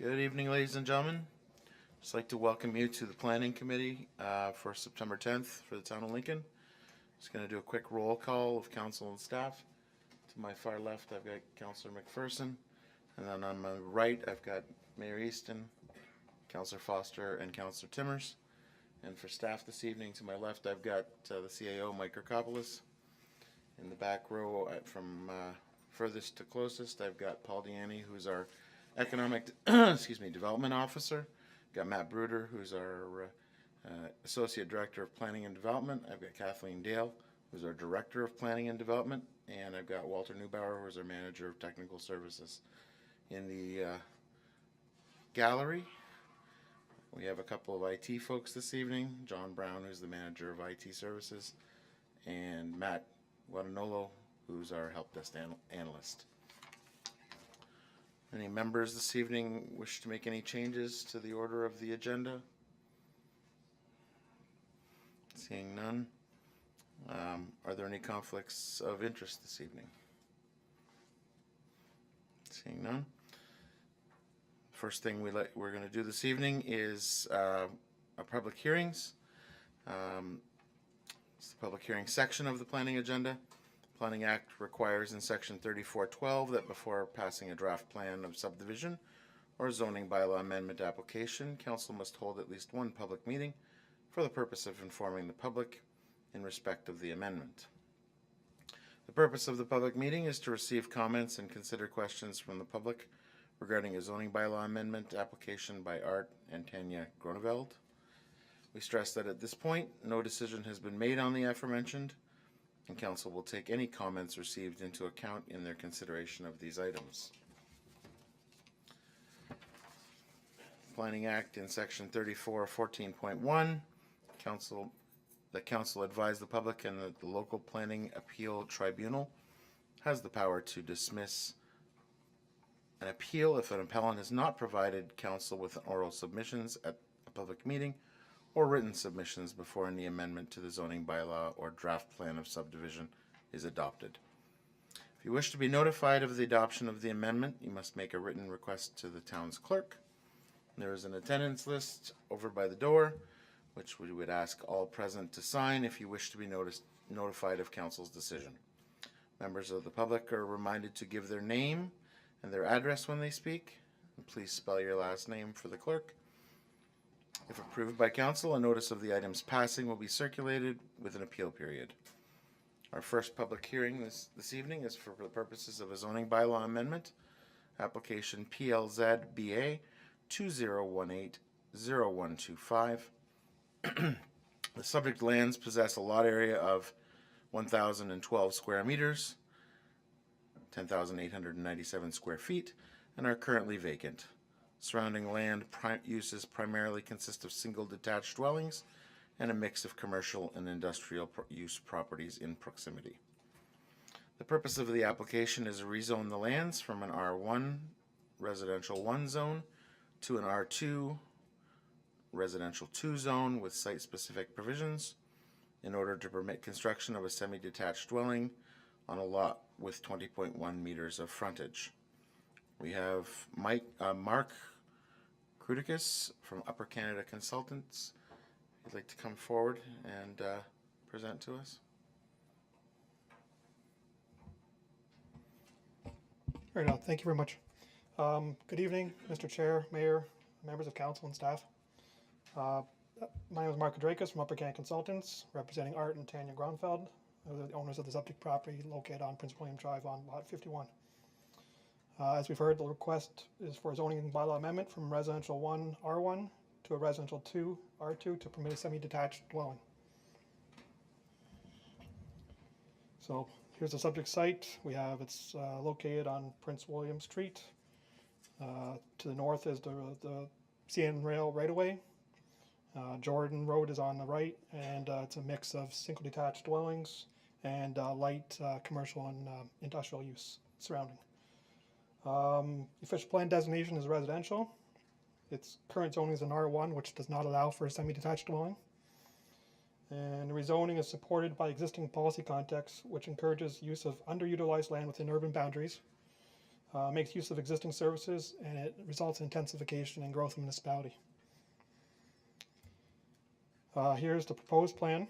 Good evening, ladies and gentlemen. Just like to welcome you to the Planning Committee for September 10th for the Town of Lincoln. Just going to do a quick roll call of council and staff. To my far left, I've got Councillor McPherson, and then on my right, I've got Mayor Easton, Councillor Foster, and Councillor Timmers. And for staff this evening, to my left, I've got the CAO, Mike Kirkopoulos. In the back row, from furthest to closest, I've got Paul Deaney, who's our Economic Development Officer. Got Matt Bruder, who's our Associate Director of Planning and Development. I've got Kathleen Dale, who's our Director of Planning and Development. And I've got Walter Neubauer, who's our Manager of Technical Services. In the gallery, we have a couple of IT folks this evening. John Brown, who's the Manager of IT Services, and Matt Guadagnolo, who's our Help Desk Analyst. Any members this evening wish to make any changes to the order of the agenda? Seeing none. Are there any conflicts of interest this evening? Seeing none. First thing we're going to do this evening is our public hearings. It's the public hearing section of the planning agenda. Planning Act requires in section 3412 that before passing a draft plan of subdivision or zoning bylaw amendment application, council must hold at least one public meeting for the purpose of informing the public in respect of the amendment. The purpose of the public meeting is to receive comments and consider questions from the public regarding a zoning bylaw amendment application by Art and Tanya Groneveld. We stress that at this point, no decision has been made on the aforementioned, and council will take any comments received into account in their consideration of these items. Planning Act in section 3414.1, the council advised the public and that the local planning appeal tribunal has the power to dismiss an appeal if an appellant has not provided council with oral submissions at a public meeting or written submissions before any amendment to the zoning bylaw or draft plan of subdivision is adopted. If you wish to be notified of the adoption of the amendment, you must make a written request to the town's clerk. There is an attendance list over by the door, which we would ask all present to sign if you wish to be notified of council's decision. Members of the public are reminded to give their name and their address when they speak. And please spell your last name for the clerk. If approved by council, a notice of the item's passing will be circulated with an appeal period. Our first public hearing this evening is for the purposes of a zoning bylaw amendment, application PLZBA 2018-0125. The subject lands possess a lot area of 1,012 square meters, 10,897 square feet, and are currently vacant. Surrounding land uses primarily consist of single detached dwellings and a mix of commercial and industrial use properties in proximity. The purpose of the application is to rezone the lands from an R1 residential 1 zone to an R2 residential 2 zone with site-specific provisions in order to permit construction of a semi-detached dwelling on a lot with 20.1 meters of frontage. We have Mark Krudicus from Upper Canada Consultants. He'd like to come forward and present to us. Right on. Thank you very much. Good evening, Mr. Chair, Mayor, members of council and staff. My name is Mark Krudicus from Upper Canada Consultants, representing Art and Tanya Groneveld, the owners of the subject property located on Prince William Drive on lot 51. As we've heard, the request is for a zoning bylaw amendment from residential 1 R1 to a residential 2 R2 to permit a semi-detached dwelling. So here's the subject site. It's located on Prince William Street. To the north is the CN Rail right-of-way. Jordan Road is on the right, and it's a mix of single detached dwellings and light commercial and industrial use surrounding. The official plan designation is residential. Its current zoning is an R1, which does not allow for a semi-detached dwelling. And the rezoning is supported by existing policy context, which encourages use of underutilized land within urban boundaries, makes use of existing services, and it results in intensification and growth of the municipality. Here's the proposed plan.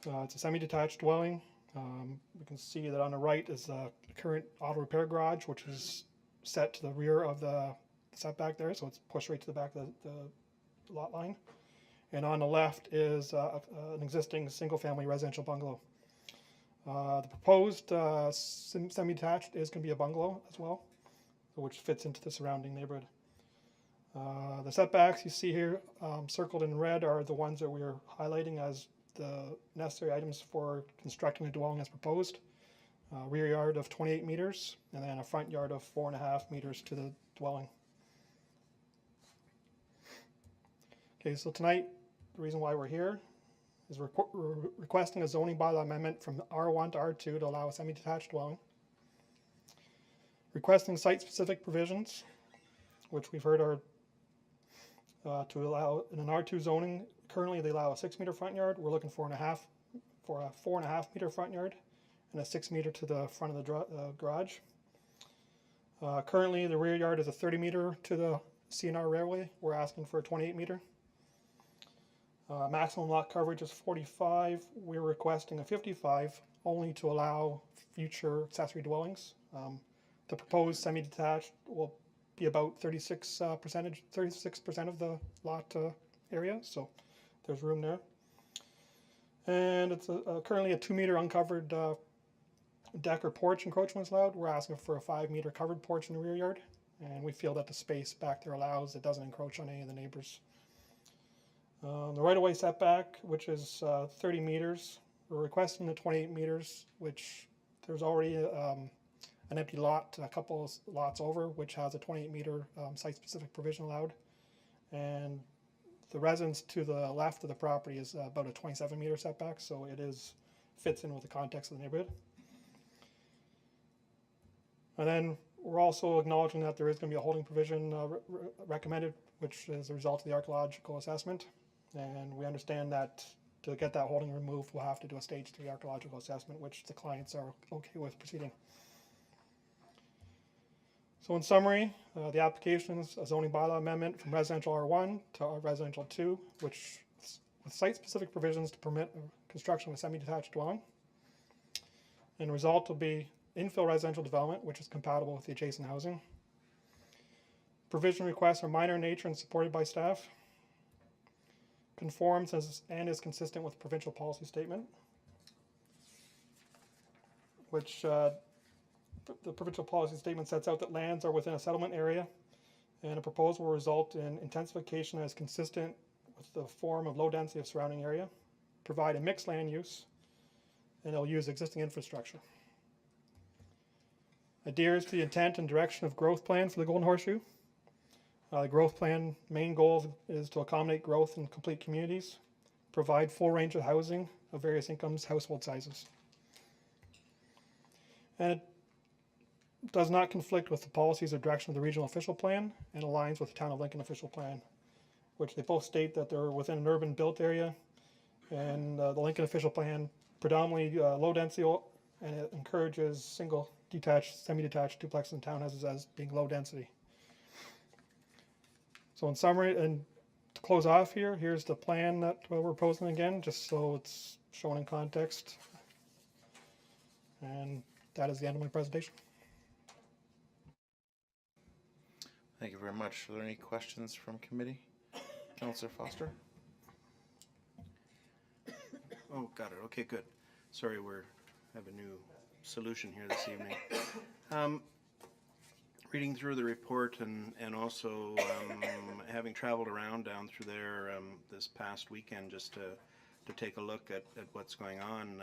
It's a semi-detached dwelling. We can see that on the right is the current auto repair garage, which is set to the rear of the setback there, so it's pushed right to the back of the lot line. And on the left is an existing single-family residential bungalow. The proposed semi-detached is going to be a bungalow as well, which fits into the surrounding neighborhood. The setbacks you see here circled in red are the ones that we are highlighting as the necessary items for constructing the dwelling as proposed. Rear yard of 28 meters, and then a front yard of 4.5 meters to the dwelling. Okay, so tonight, the reason why we're here is we're requesting a zoning bylaw amendment from R1 to R2 to allow a semi-detached dwelling. Requesting site-specific provisions, which we've heard are to allow in an R2 zoning. Currently, they allow a 6-meter front yard. We're looking for a 4.5 meter front yard and a 6 meter to the front of the garage. Currently, the rear yard is a 30 meter to the CNR railway. We're asking for a 28 meter. Maximum lot coverage is 45. We're requesting a 55, only to allow future accessory dwellings. The proposed semi-detached will be about 36% of the lot area, so there's room there. And it's currently a 2 meter uncovered deck or porch encroachment is allowed. We're asking for a 5 meter covered porch in the rear yard, and we feel that the space back there allows, it doesn't encroach on any of the neighbors. The right-of-way setback, which is 30 meters, we're requesting the 28 meters, which there's already an empty lot, a couple of lots over, which has a 28 meter site-specific provision allowed. And the residence to the left of the property is about a 27 meter setback, so it fits in with the context of the neighborhood. And then we're also acknowledging that there is going to be a holding provision recommended, which is a result of the archaeological assessment. And we understand that to get that holding removed, we'll have to do a stage 3 archaeological assessment, which the clients are okay with proceeding. So in summary, the application is a zoning bylaw amendment from residential R1 to residential 2, which with site-specific provisions to permit construction of a semi-detached dwelling. And the result will be infill residential development, which is compatible with the adjacent housing. Provision requests are minor in nature and supported by staff. Conforms and is consistent with provincial policy statement, which the provincial policy statement sets out that lands are within a settlement area, and a proposal will result in intensification that is consistent with the form of low density of surrounding area, provide a mixed land use, and it'll use existing infrastructure. Adheres to the intent and direction of growth plan for the Golden Horseshoe. The growth plan main goal is to accommodate growth in complete communities, provide full range of housing of various incomes, household sizes. And it does not conflict with the policies or direction of the regional official plan and aligns with the Town of Lincoln official plan, which they both state that they're within an urban built area, and the Lincoln official plan predominantly low density, and it encourages single detached, semi-detached duplex and townhouses as being low density. So in summary, and to close off here, here's the plan that we're proposing again, just so it's shown in context. And that is the end of my presentation. Thank you very much. Are there any questions from committee? Councillor Foster? Oh, got it. Okay, good. Sorry, we have a new solution here this evening. Reading through the report and also having traveled around down through there this past weekend just to take a look at what's going on.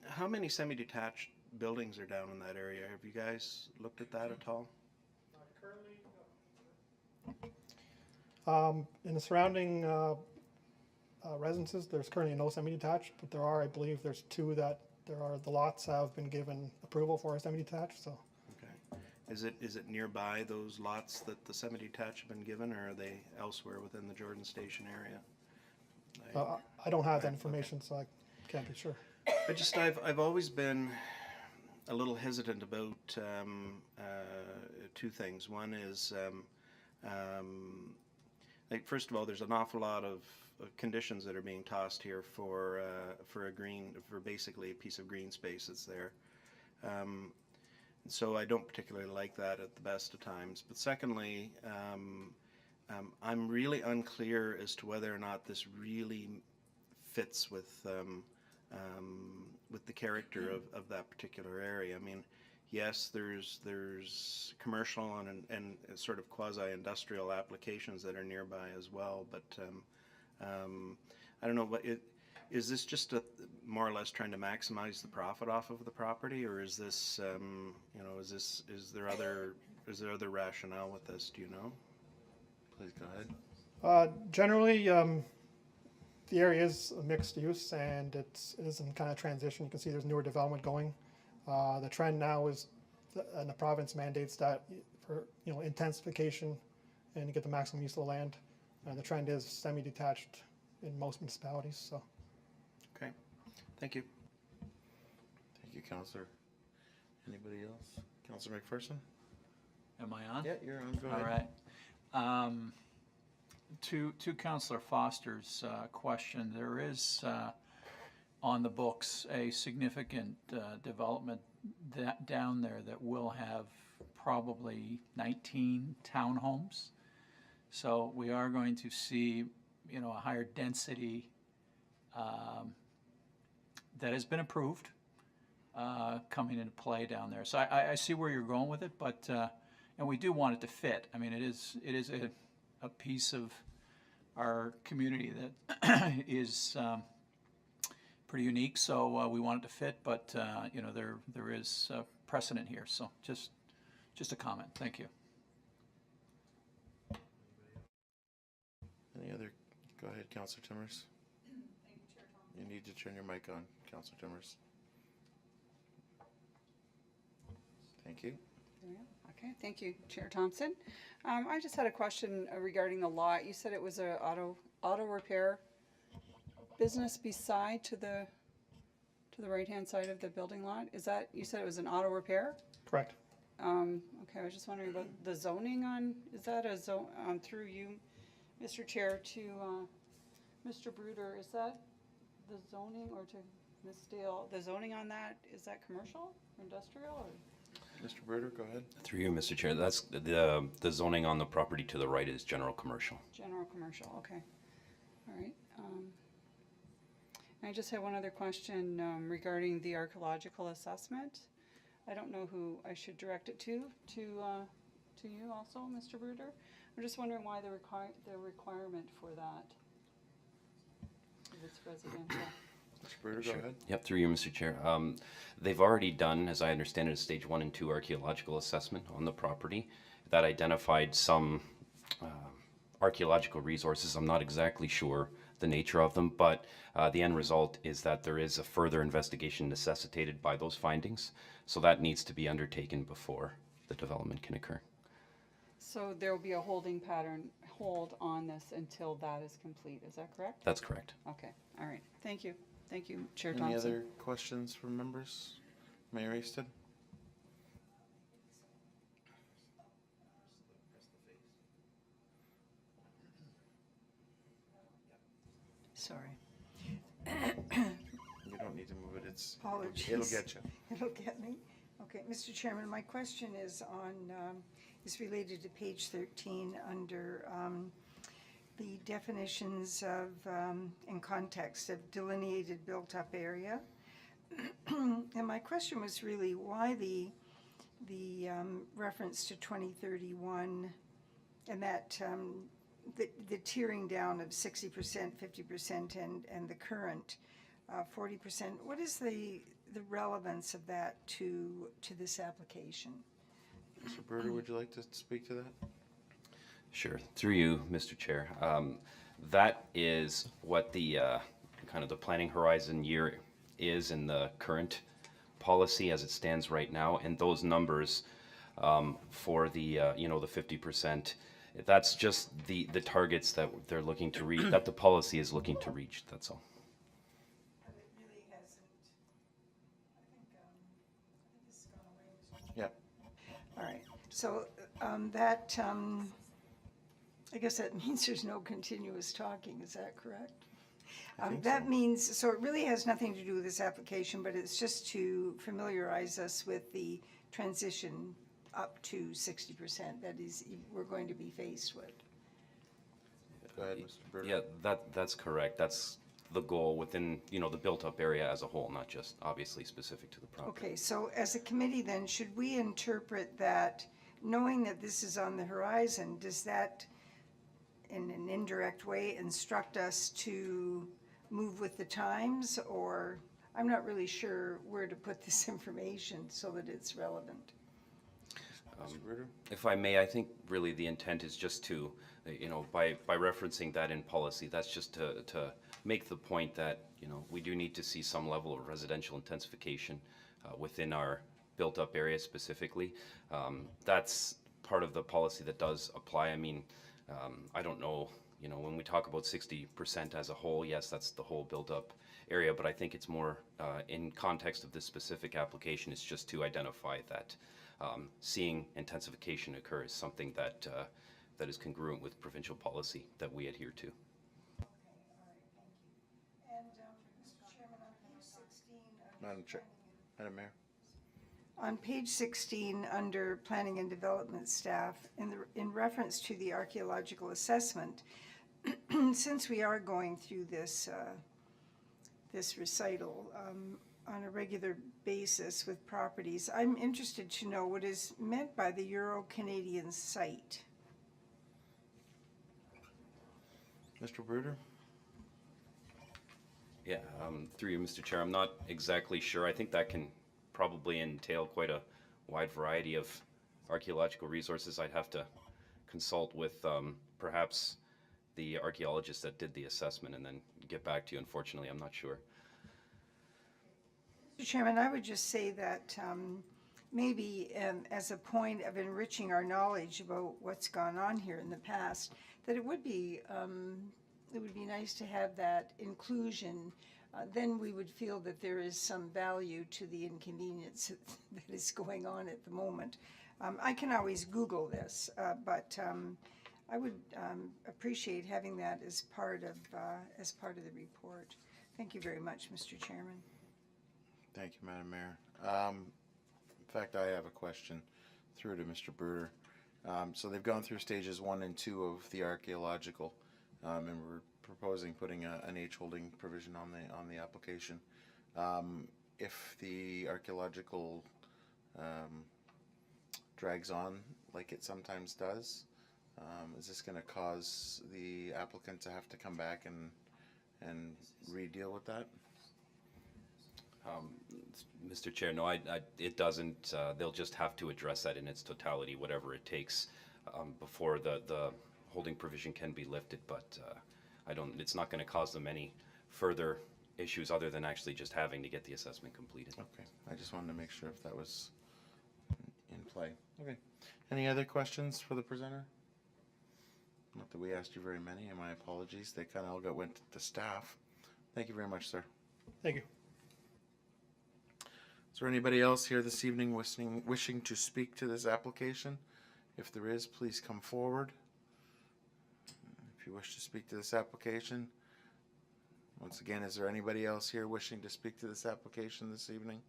How many semi-detached buildings are down in that area? Have you guys looked at that at all? In the surrounding residences, there's currently no semi-detached, but there are, I believe, there's 2 that the lots have been given approval for a semi-detached. So. Okay. Is it nearby those lots that the semi-detached have been given, or are they elsewhere within the Jordan Station area? I don't have that information, so I can't be sure. I've always been a little hesitant about two things. One is, like, first of all, there's an awful lot of conditions that are being tossed here for basically a piece of green space that's there. So I don't particularly like that at the best of times. But secondly, I'm really unclear as to whether or not this really fits with the character of that particular area. I mean, yes, there's commercial and sort of quasi-industrial applications that are nearby as well, but I don't know, what is this just more or less trying to maximize the profit off of the property, or is this is there other rationale with this? Do you know? Please go ahead. Generally, the area is a mixed use, and it is in kind of transition. You can see there's newer development going. The trend now is, and the province mandates that for intensification and to get the maximum use of the land. The trend is semi-detached in most municipalities. So. Okay, thank you. Thank you, Councillor. Anybody else? Councillor McPherson? Am I on? Yeah, you're on. Go All ahead. right. To Councillor Foster's question, there is on the books a significant development down there that will have probably 19 townhomes. So we are going to see, a higher density that has been approved coming into play down there. So I see where you're going with it, but and we do want it to fit. I mean, it is a piece of our community that is pretty unique. So we want it to fit, but there is precedent here. So just a comment. Thank you. Any other? Go ahead, Councillor Timmers. You need to turn your mic on, Councillor Timmers. Thank you. Okay, thank you, Chair Thompson. I just had a question regarding the lot. You said it was a auto repair business beside to the right-hand side of the building lot. Is that, you said it was an auto repair? Correct. Okay, I was just wondering about the zoning on, is that a zone, through you, Mr. Chair, to Mr. Bruder, is that the zoning, or to Ms. Steele, the zoning on that, is that commercial or industrial, or? Mr. Bruder, go ahead. Through you, Mr. Chair, that's the zoning on the property to the right is general commercial. General commercial, okay. All right. I just have one other question regarding the archaeological assessment. I don't know who I should direct it to you also, Mr. Bruder. I'm just wondering why the requirement for that, if it's residential. Mr. Bruder, go ahead. Yep, through you, Mr. Chair. They've already done, as I understand it, a stage 1 and 2 archaeological assessment on the property that identified some archaeological resources. I'm not exactly sure the nature of them, but the end result is that there is a further investigation necessitated by those findings. So that needs to be undertaken before the development can occur. So there will be a hold on this until that is complete, is that correct? That's correct. Okay, all right, thank you. Thank you, Chair Any Thompson. other questions from members? Mayor Easton? Sorry. You don't need to move it. Apologies. It'll get you. It'll get me. Okay, Mr. Chairman, my question is is related to page 13 under the definitions of and context of delineated built-up area. And my question was really why the reference to 2031 and that the tiering down of 60%, 50%, and the current 40%. What is the relevance of that to this application? Mr. Bruder, would you like to speak to that? Sure. Through you, Mr. Chair. That is what the kind of the planning horizon year is in the current policy as it stands right now, and those numbers for the the 50%. That's just the targets that they're looking to reach, that the policy is looking to reach. That's all. But it really hasn't. I think this Yep. All right, so I guess that means there's no continuous talking, is that correct? think That so. means, so it really has nothing to do with this application, but it's just to familiarize us with the transition up to 60% that is, we're going to be faced with. Go ahead, Mr. Bruder. Yeah, that's correct. That's the goal within, the built-up area as a whole, not just obviously specific to the property. Okay, so as a committee then, should we interpret that, knowing that this is on the horizon, does that in an indirect way instruct us to move with the times? Or I'm not really sure where to put this information so that it's relevant. Mr. Bruder? If I may, I think really the intent is just to, by referencing that in policy, that's just to make the point that, we do need to see some level of residential intensification within our built-up area specifically. That's part of the policy that does apply. I mean, I don't know, when we talk about 60% as a whole, yes, that's the whole built-up area, but I think it's more in context of this specific application, it's just to identify that seeing intensification occur is something that that is congruent with provincial policy that we adhere to. Madam Mayor? On page 16, under Planning and Development Staff, in reference to the archaeological assessment, since we are going through this recital on a regular basis with properties, I'm interested to know what is meant by the Euro-Canadian site. Mr. Bruder? Yeah, through you, Mr. Chair, I'm not exactly sure. I think that can probably entail quite a wide variety of archaeological resources. I'd have to consult with perhaps the archaeologist that did the assessment and then get back to you. Unfortunately, I'm not sure. Mr. Chairman, I would just say that maybe as a point of enriching our knowledge about what's gone on here in the past, that it would be nice to have that inclusion. Then we would feel that there is some value to the inconvenience that is going on at the moment. I can always Google this, but I would appreciate having that as part of the report. Thank you very much, Mr. Chairman. Thank you, Madam Mayor. In fact, I have a question through to Mr. Bruder. So they've gone through stages 1 and 2 of the archaeological, and we're proposing putting an H holding provision on the application. If the archaeological drags on like it sometimes does, is this going to cause the applicant to have to come back and re-deal with that? Mr. Chair, no, it doesn't. They'll just have to address that in its totality, whatever it takes, before the holding provision can be lifted. But it's not going to cause them any further issues other than actually just having to get the assessment completed. Okay, I just wanted to make sure if that was in play. Okay, any other questions for the presenter? Not that we asked you very many, and my apologies. They kind of all went to staff. Thank you very much, sir. Thank you. Is there anybody else here this evening wishing to speak to this application? If there is, please come forward. If you wish to speak to this application. Once again, is there anybody else here wishing to speak to this application this evening?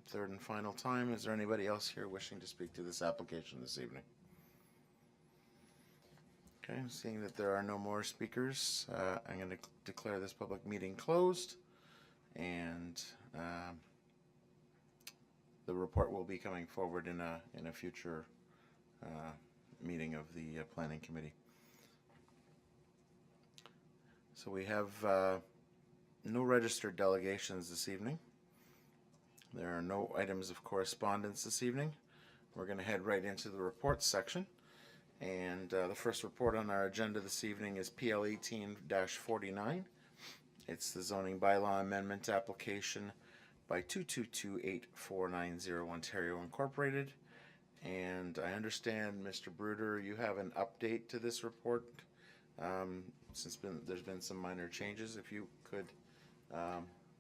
Third and final time, is there anybody else here wishing to speak to this application this evening? Okay, seeing that there are no more speakers, I'm going to declare this public meeting closed, and the report will be coming forward in a future meeting of the Planning Committee. So we have no registered delegations this evening. There are no items of correspondence this evening. We're going to head right into the reports section. And the first report on our agenda this evening is PL 18-49. It's the zoning bylaw amendment application by 2228490 Ontario Incorporated. And I understand, Mr. Bruder, you have an update to this report since there's been some minor changes. If you could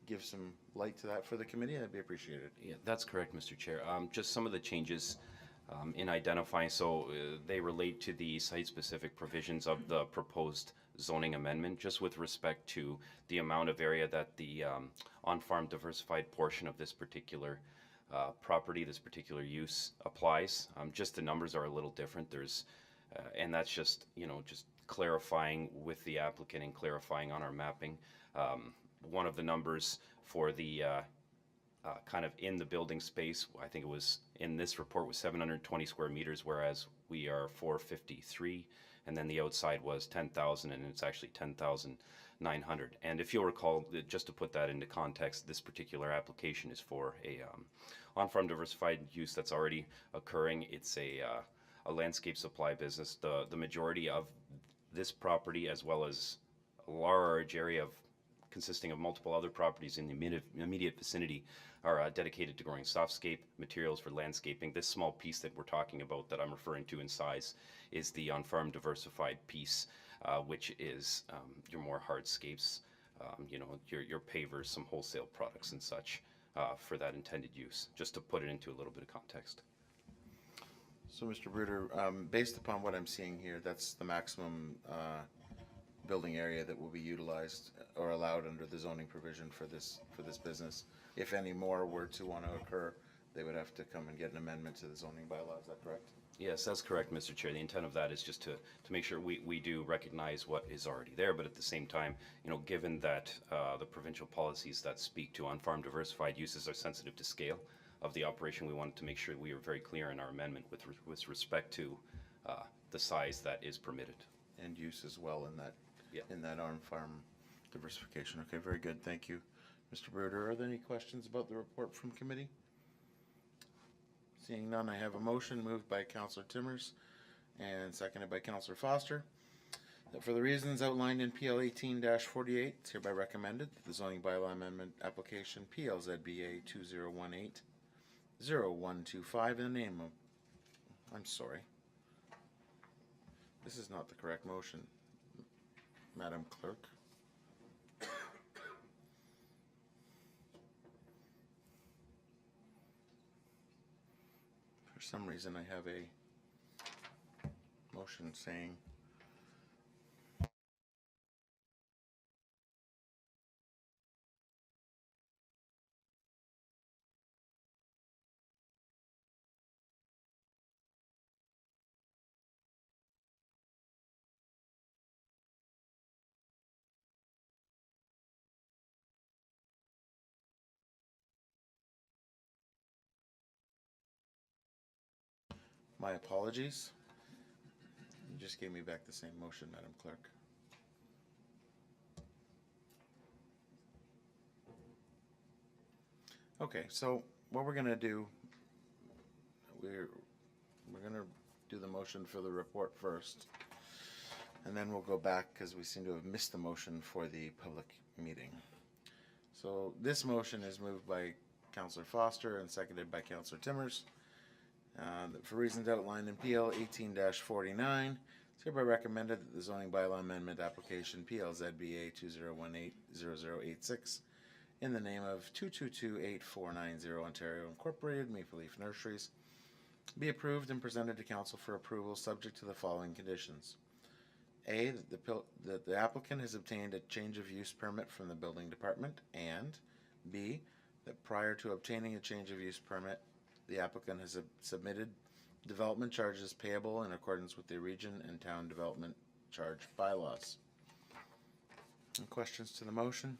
give some light to that for the committee, that'd be appreciated. Yeah, that's correct, Mr. Chair. Just some of the changes in identifying, so they relate to the site-specific provisions of the proposed zoning amendment, just with respect to the amount of area that the on-farm diversified portion of this particular property, this particular use applies. Just the numbers are a little different. And that's just, just clarifying with the applicant and clarifying on our mapping. One of the numbers for the kind of in the building space, I think it was in this report was 720 square meters, whereas we are 453, and then the outside was 10,000, and it's actually 10,900. And if you'll recall, just to put that into context, this particular application is for a on-farm diversified use that's already occurring. It's a landscape supply business. The majority of this property, as well as a large area consisting of multiple other properties in the immediate vicinity, are dedicated to growing softscape materials for landscaping. This small piece that we're talking about, that I'm referring to in size, is the on-farm diversified piece, which is your more hardscapes, your pavers, some wholesale products and such for that intended use, just to put it into a little bit of context. So, Mr. Bruder, based upon what I'm seeing here, that's the maximum building area that will be utilized or allowed under the zoning provision for this business. If any more were to want to occur, they would have to come and get an amendment to the zoning bylaw. Is that correct? Yes, that's correct, Mr. Chair. The intent of that is just to make sure we do recognize what is already there, but at the same time, given that the provincial policies that speak to on-farm diversified uses are sensitive to scale of the operation, we wanted to make sure we were very clear in our amendment with respect to the size that is permitted. And use as well in that, Yeah. in that on-farm diversification. Okay, very good. Thank you. Mr. Bruder, are there any questions about the report from committee? Seeing none, I have a motion moved by Councillor Timmers and seconded by Councillor Foster, that for the reasons outlined in PL 18-48, it's hereby recommended that the zoning bylaw amendment application PLZBA 2018-0125 in the name of, I'm sorry, this is not the correct motion, Madam Clerk. For some reason, I have a motion saying my apologies. You just gave me back the same motion, Madam Clerk. Okay, so what we're gonna do, we're gonna do the motion for the report first, and then we'll go back because we seem to have missed the motion for the public meeting. So this motion is moved by Councillor Foster and seconded by Councillor Timmers. That for reasons outlined in PL 18-49, it's hereby recommended that the zoning bylaw amendment application PLZBA 2018-0086 in the name of 2228490 Ontario Incorporated Maple Leaf Nurseries be approved and presented to council for approval subject to the following conditions. A, that the applicant has obtained a change of use permit from the building department, and B, that prior to obtaining a change of use permit, the applicant has submitted development charges payable in accordance with the region and town development charge bylaws. Any questions to the motion?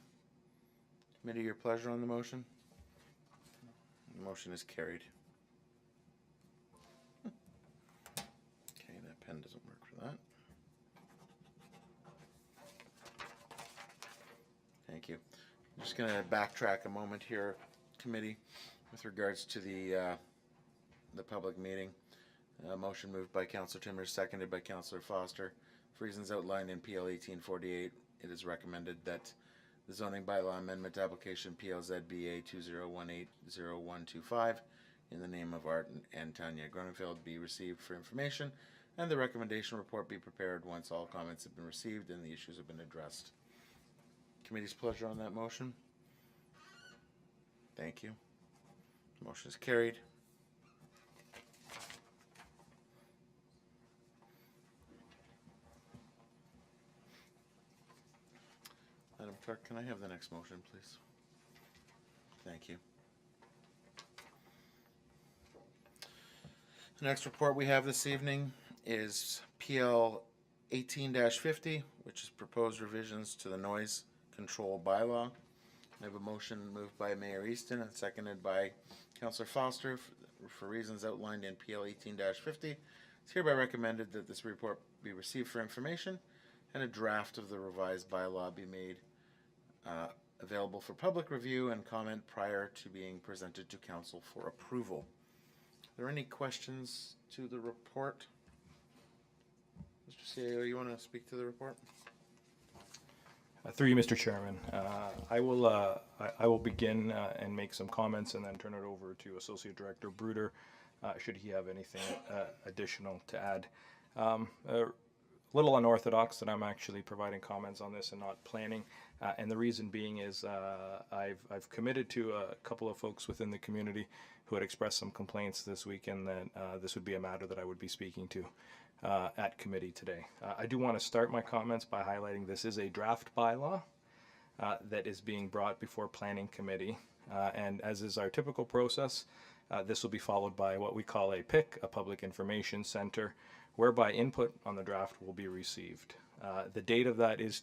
Committee, your pleasure on the motion? The motion is carried. Okay, that pen doesn't work for that. Thank you. I'm just going to backtrack a moment here, committee, with regards to the public meeting. Motion moved by Councillor Timmers, seconded by Councillor Foster. For reasons outlined in PL 1848, it is recommended that the zoning bylaw amendment application PLZBA 2018-0125 in the name of Art and Tanya Grunenfeld be received for information, and the recommendation report be prepared once all comments have been received and the issues have been addressed. Committee's pleasure on that motion? Thank you. Motion is carried. Madam Clerk, can I have the next motion, please? Thank you. The next report we have this evening is PL 18-50, which is proposed revisions to the noise control bylaw. I have a motion moved by Mayor Easton and seconded by Councillor Foster for reasons outlined in PL 18-50. It's hereby recommended that this report be received for information and a draft of the revised bylaw be made available for public review and comment prior to being presented to council for approval. Are there any questions to the report? Mr. CAO, you want to speak to the report? Through you, Mr. Chairman, I will begin and make some comments and then turn it over to Associate Director Bruder, should he have anything additional to add. A little unorthodox that I'm actually providing comments on this and not planning, and the reason being is I've committed to a couple of folks within the community who had expressed some complaints this weekend that this would be a matter that I would be speaking to at committee today. I do want to start my comments by highlighting this is a draft bylaw that is being brought before Planning Committee, and as is our typical process, this will be followed by what we call a PIC, a Public Information Center, whereby input on the draft will be received. The date of that is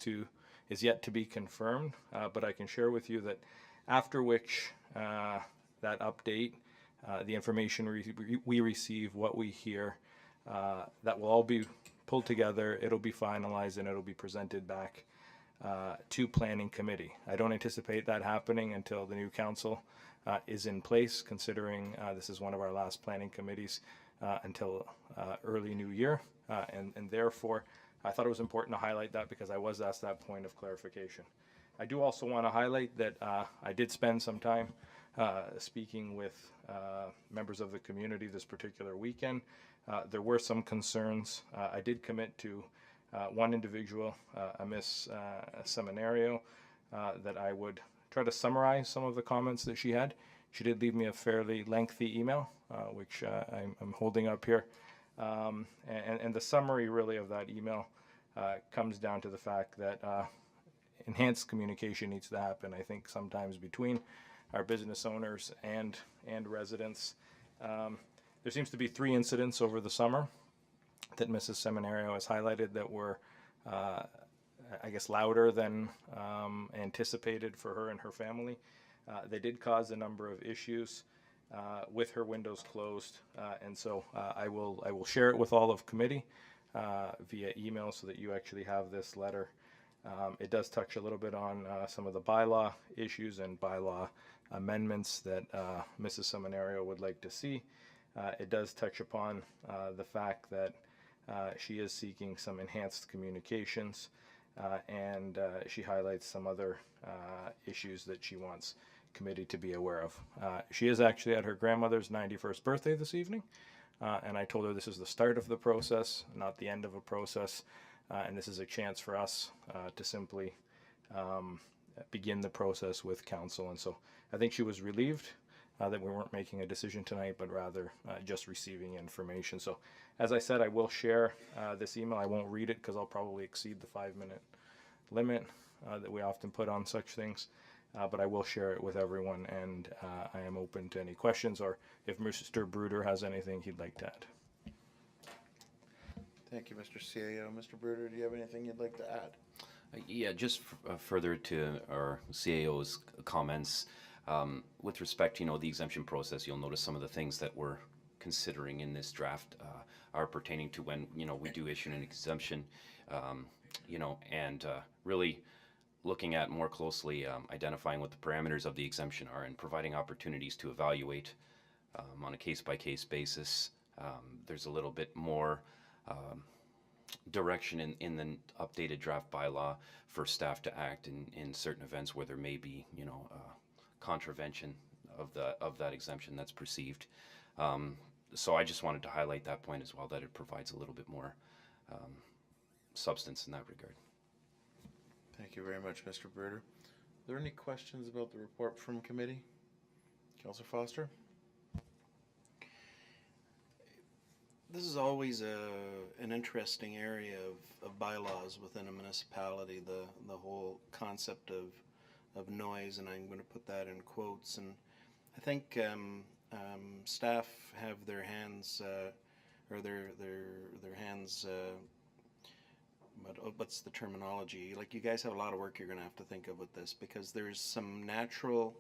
yet to be confirmed, but I can share with you that after which that update, the information we receive, what we hear, that will all be pulled together, it'll be finalized, and it'll be presented back to Planning Committee. I don't anticipate that happening until the new council is in place, considering this is one of our last planning committees until early new year, and therefore I thought it was important to highlight that because I was asked that point of clarification. I do also want to highlight that I did spend some time speaking with members of the community this particular weekend. There were some concerns. I did commit to one individual, a Miss Seminario, that I would try to summarize some of the comments that she had. She did leave me a fairly lengthy email, which I'm holding up here. And the summary really of that email comes down to the fact that enhanced communication needs to happen, I think, sometimes between our business owners and residents. There seems to be 3 incidents over the summer that Mrs. Seminario has highlighted that were, I guess, louder than anticipated for her and her family. They did cause a number of issues with her windows closed, and so I will share it with all of committee via email so that you actually have this letter. It does touch a little bit on some of the bylaw issues and bylaw amendments that Mrs. Seminario would like to see. It does touch upon the fact that she is seeking some enhanced communications, and she highlights some other issues that she wants committee to be aware of. She is actually at her grandmother's 91st birthday this evening, and I told her this is the start of the process, not the end of a process, and this is a chance for us to simply begin the process with council. And so I think she was relieved that we weren't making a decision tonight, but rather just receiving information. So as I said, I will share this email. I won't read it because I'll probably exceed the 5-minute limit that we often put on such things. But I will share it with everyone, and I am open to any questions or if Mr. Bruder has anything he'd like to add. Thank you, Mr. CAO. Mr. Bruder, do you have anything you'd like to add? Yeah, just further to our CAO's comments, with respect to, the exemption process, you'll notice some of the things that we're considering in this draft are pertaining to when, we do issue an exemption, and really looking at more closely identifying what the parameters of the exemption are and providing opportunities to evaluate on a case-by-case basis. There's a little bit more direction in the updated draft bylaw for staff to act in certain events where there may be, contravention of that exemption that's perceived. So I just wanted to highlight that point as well, that it provides a little bit more substance in that regard. Thank you very much, Mr. Bruder. Are there any questions about the report from committee? Councillor Foster? This is always an interesting area of bylaws within a municipality, the whole concept of noise, and I'm going to put that in quotes. And I think staff have their hands, or their hands, what's the terminology? Like, you guys have a lot of work you're going to have to think of with this, because there's some natural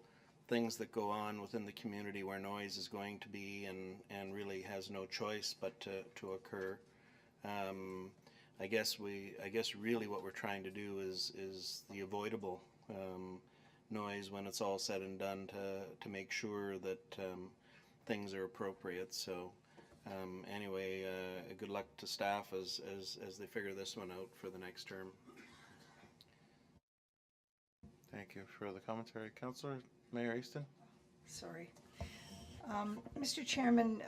things that go on within the community where noise is going to be and really has no choice but to occur. I guess really what we're trying to do is the avoidable noise when it's all said and done, to make sure that things are appropriate. So anyway, good luck to staff as they figure this one out for the next term. Thank you for the commentary. Councillor Mayor Easton? Sorry. Mr. Chairman,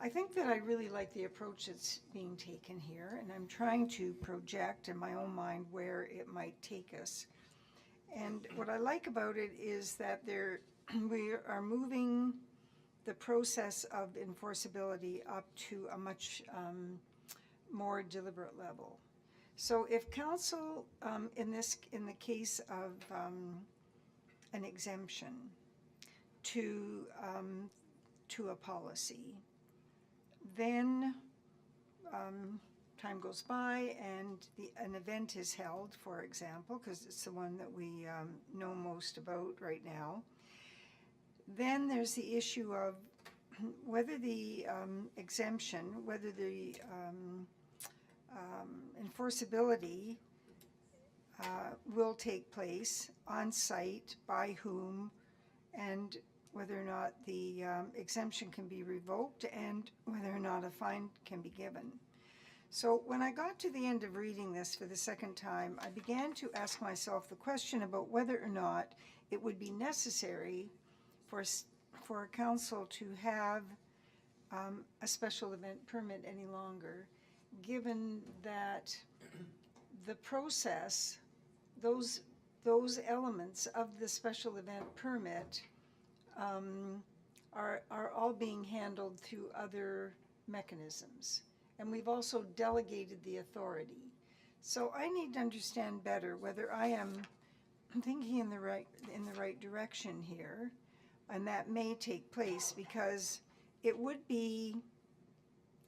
I think that I really like the approach that's being taken here, and I'm trying to project in my own mind where it might take us. And what I like about it is that we are moving the process of enforceability up to a much more deliberate level. So if council, in the case of an exemption to a policy, then time goes by and an event is held, for example, because it's the one that we know most about right now. Then there's the issue of whether the exemption, whether the enforceability will take place on site, by whom, and whether or not the exemption can be revoked, and whether or not a fine can be given. So when I got to the end of reading this for the second time, I began to ask myself the question about whether or not it would be necessary for a council to have a special event permit any longer, given that the process, those elements of the special event permit are all being handled through other mechanisms. And we've also delegated the authority. So I need to understand better whether I am thinking in the right direction here, and that may take place, because it would be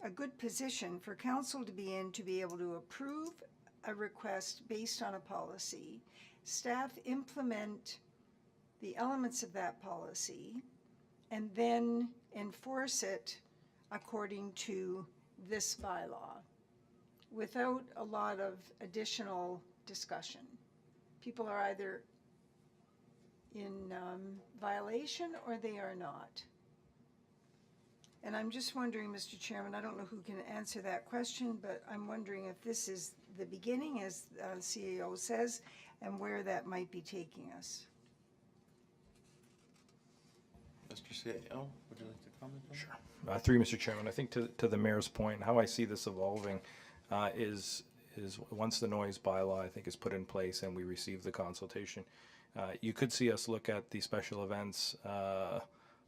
a good position for council to be in, to be able to approve a request based on a policy, staff implement the elements of that policy, and then enforce it according to this bylaw without a lot of additional discussion. People are either in violation or they are not. And I'm just wondering, Mr. Chairman, I don't know who can answer that question, but I'm wondering if this is the beginning, as CAO says, and where that might be taking us. Mr. CAO, would you like to comment on Sure. Through you, Mr. Chairman, I think to the mayor's point, how I see this evolving is once the noise bylaw, I think, is put in place and we receive the consultation, you could see us look at the special events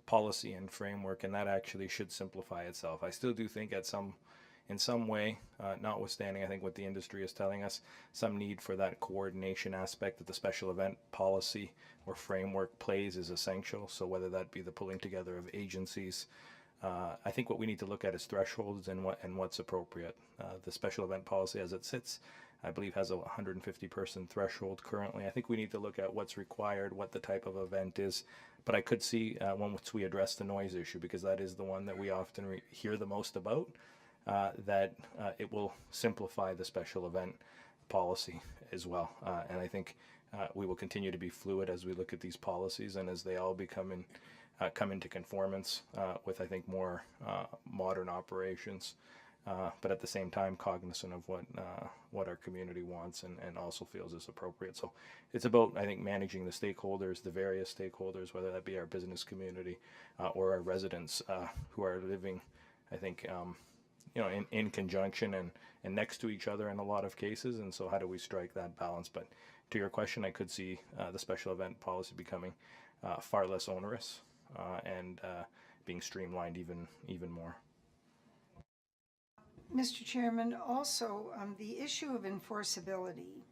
policy and framework, and that actually should simplify itself. I still do think in some way, notwithstanding I think what the industry is telling us, some need for that coordination aspect that the special event policy or framework plays is essential. So whether that be the pulling together of agencies, I think what we need to look at is thresholds and what's appropriate. The special event policy as it sits, I believe, has a 150 person threshold currently. I think we need to look at what's required, what the type of event is. But I could see once we address the noise issue, because that is the one that we often hear the most about, that it will simplify the special event policy as well. And I think we will continue to be fluid as we look at these policies and as they all come into conformance with, I think, more modern operations. But at the same time, cognizant of what our community wants and also feels is appropriate. So it's about, I think, managing the stakeholders, the various stakeholders, whether that be our business community or our residents who are living, I think, in conjunction and next to each other in a lot of cases. And so how do we strike that balance? But to your question, I could see the special event policy becoming far less onerous and being streamlined even more. Mr. Chairman, also, the issue of enforceability.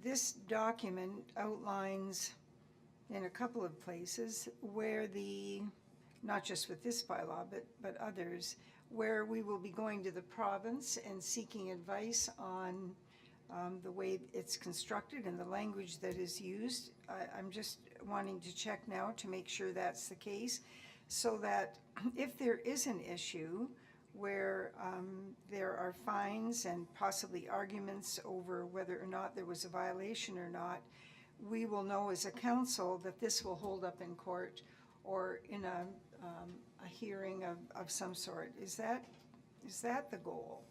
This document outlines in a couple of places where not just with this bylaw, but others, where we will be going to the province and seeking advice on the way it's constructed and the language that is used. I'm just wanting to check now to make sure that's the case, so that if there is an issue where there are fines and possibly arguments over whether or not there was a violation or not, we will know as a council that this will hold up in court or in a hearing of some sort. Is that the goal?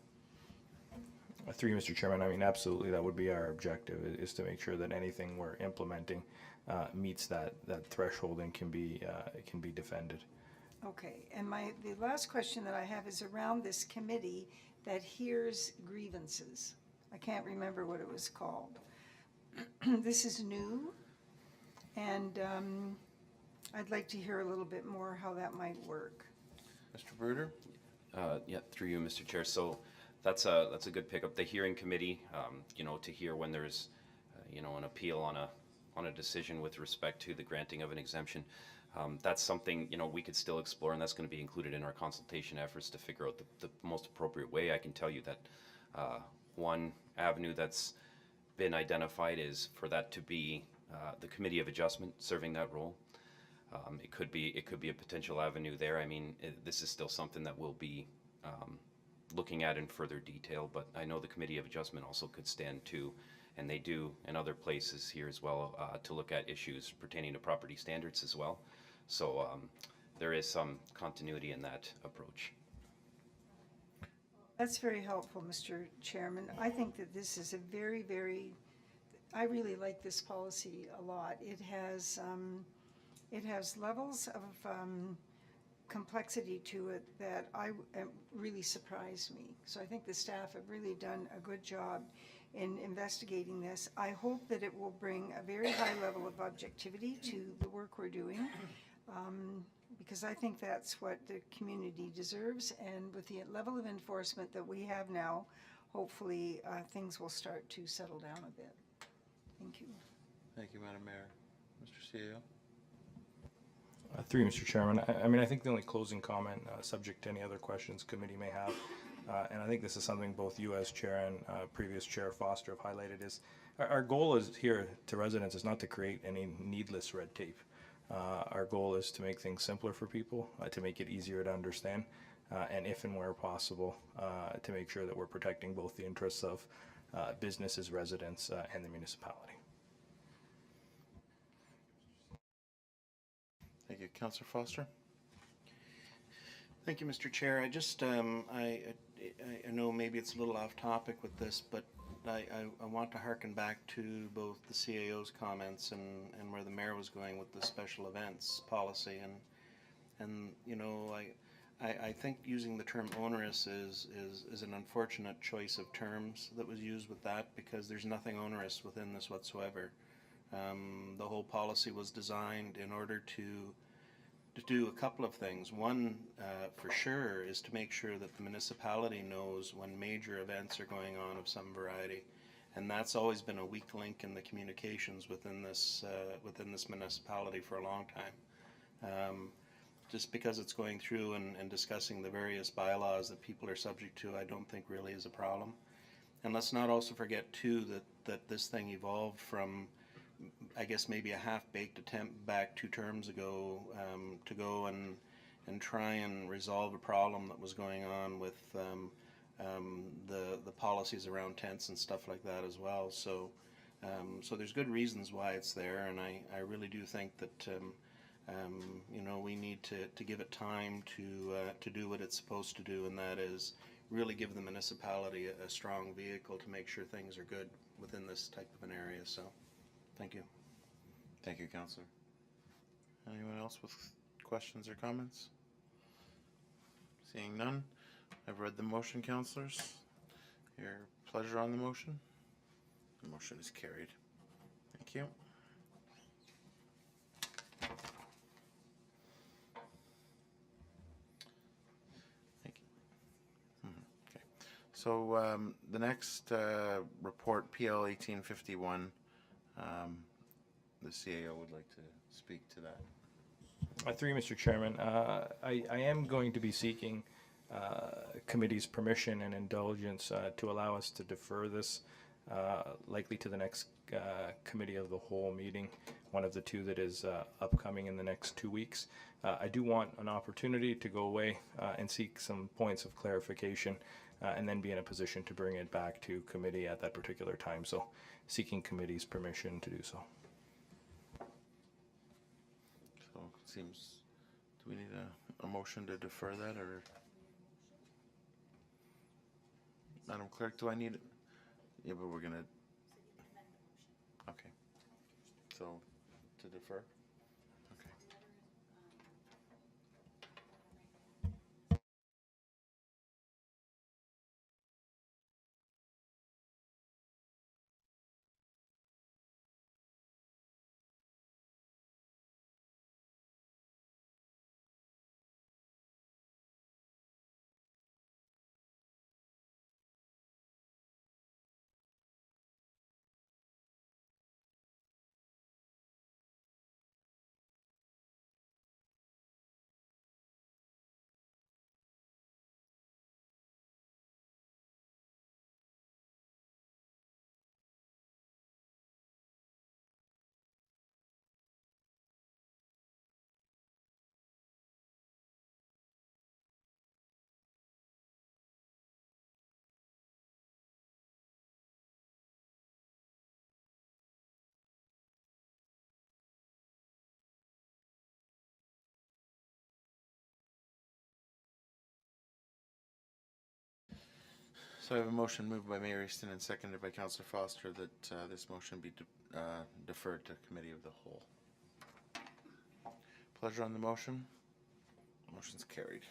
Through you, Mr. Chairman, I mean, absolutely, that would be our objective, is to make sure that anything we're implementing meets that threshold and can be defended. Okay, and the last question that I have is around this committee that hears grievances. I can't remember what it was called. This is new, and I'd like to hear a little bit more how that might work. Mr. Bruder? Yeah, through you, Mr. Chair. So that's a good pickup. The hearing committee, to hear when there's, an appeal on a decision with respect to the granting of an exemption. That's something, we could still explore, and that's going to be included in our consultation efforts to figure out the most appropriate way. I can tell you that one avenue that's been identified is for that to be the Committee of Adjustment serving that role. It could be a potential avenue there. I mean, this is still something that we'll be looking at in further detail, but I know the Committee of Adjustment also could stand to, and they do in other places here as well, to look at issues pertaining to property standards as well. So there is some continuity in that approach. That's very helpful, Mr. Chairman. I think that this is a very, very, I really like this policy a lot. It has levels of complexity to it that really surprised me. So I think the staff have really done a good job in investigating this. I hope that it will bring a very high level of objectivity to the work we're doing, because I think that's what the community deserves. And with the level of enforcement that we have now, hopefully things will start to settle down a bit. Thank you. Thank you, Madam Mayor. Mr. CEO? Through you, Mr. Chairman, I mean, I think the only closing comment, subject to any other questions committee may have, and I think this is something both you as chair and previous chair Foster have highlighted, is our goal is here to residents is not to create any needless red tape. Our goal is to make things simpler for people, to make it easier to understand, and if and where possible, to make sure that we're protecting both the interests of businesses, residents, and the municipality. Thank you. Councillor Foster? Thank you, Mr. Chair. I just, I know maybe it's a little off topic with this, but I want to harken back to both the CAO's comments and where the mayor was going with the special events policy. And I think using the term onerous is an unfortunate choice of terms that was used with that, because there's nothing onerous within this whatsoever. The whole policy was designed in order to do a couple of things. One, for sure, is to make sure that the municipality knows when major events are going on of some variety, and that's always been a weak link in the communications within this municipality for a long time. Just because it's going through and discussing the various bylaws that people are subject to, I don't think really is a problem. And let's not also forget too that this thing evolved from, I guess, maybe a half-baked attempt back 2 terms ago to go and try and resolve a problem that was going on with the policies around tents and stuff like that as well. So there's good reasons why it's there, and I really do think that we need to give it time to do what it's supposed to do, and that is really give the municipality a strong vehicle to make sure things are good within this type of an area. So thank you. Thank you, Councillor. Anyone else with questions or comments? Seeing none, I've read the motion, councillors. Your pleasure on the motion? The motion is carried. Thank you. Thank you. Okay. So the next report, PL 1851, the CAO would like to speak to that. Through you, Mr. Chairman, I am going to be seeking committee's permission and indulgence to allow us to defer this likely to the next committee of the whole meeting, one of the two that is upcoming in the next 2 weeks. I do want an opportunity to go away and seek some points of clarification and then be in a position to bring it back to committee at that particular time. So seeking committee's permission to do so. So it seems, do we need a motion to defer that, or? Madam Clerk, do I need it? Yeah, but we're gonna. Okay. So, to defer? Okay. So I have a motion moved by Mayor Easton and seconded by Councillor Foster that this motion be deferred to Committee of the Whole. Pleasure on the motion? Motion's carried.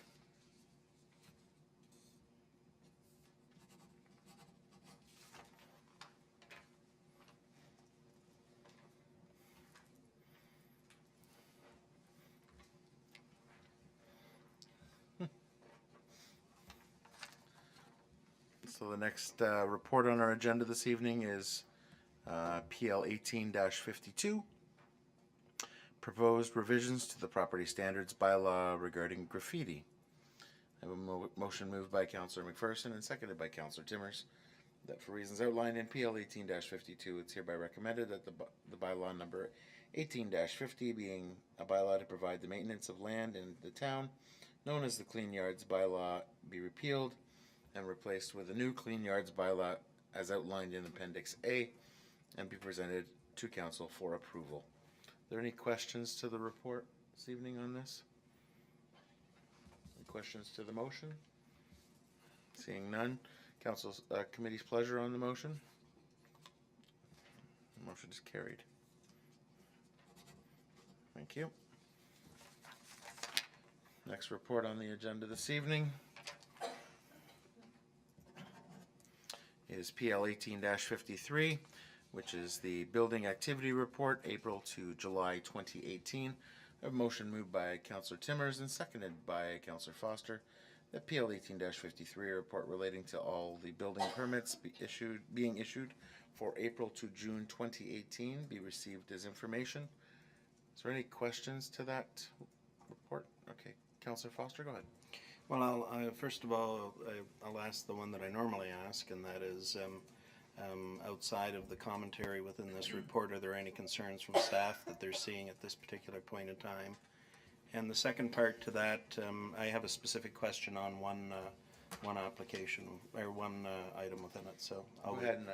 So the next report on our agenda this evening is PL 18-52. Proposed revisions to the property standards bylaw regarding graffiti. I have a motion moved by Councillor McPherson and seconded by Councillor Timmers that for reasons outlined in PL 18-52, it's hereby recommended that the bylaw number 18-50, being a bylaw to provide the maintenance of land in the town, known as the Clean Yards bylaw, be repealed and replaced with a new Clean Yards bylaw as outlined in Appendix A and be presented to Council for approval. Are there any questions to the report this evening on this? Any questions to the motion? Seeing none, Council's committee's pleasure on the motion. The motion is carried. Thank you. Next report on the agenda this evening is PL 18-53, which is the Building Activity Report, April to July 2018. A motion moved by Councillor Timmers and seconded by Councillor Foster that PL 18-53, report relating to all the building permits being issued for April to June 2018, be received as information. Is there any questions to that report? Okay, Councillor Foster, go ahead. Well, first of all, I'll ask the one that I normally ask, and that is, outside of the commentary within this report, are there any concerns from staff that they're seeing at this particular point in time? And the second part to that, I have a specific question on one application, or one item within it, so I'll... Go ahead and,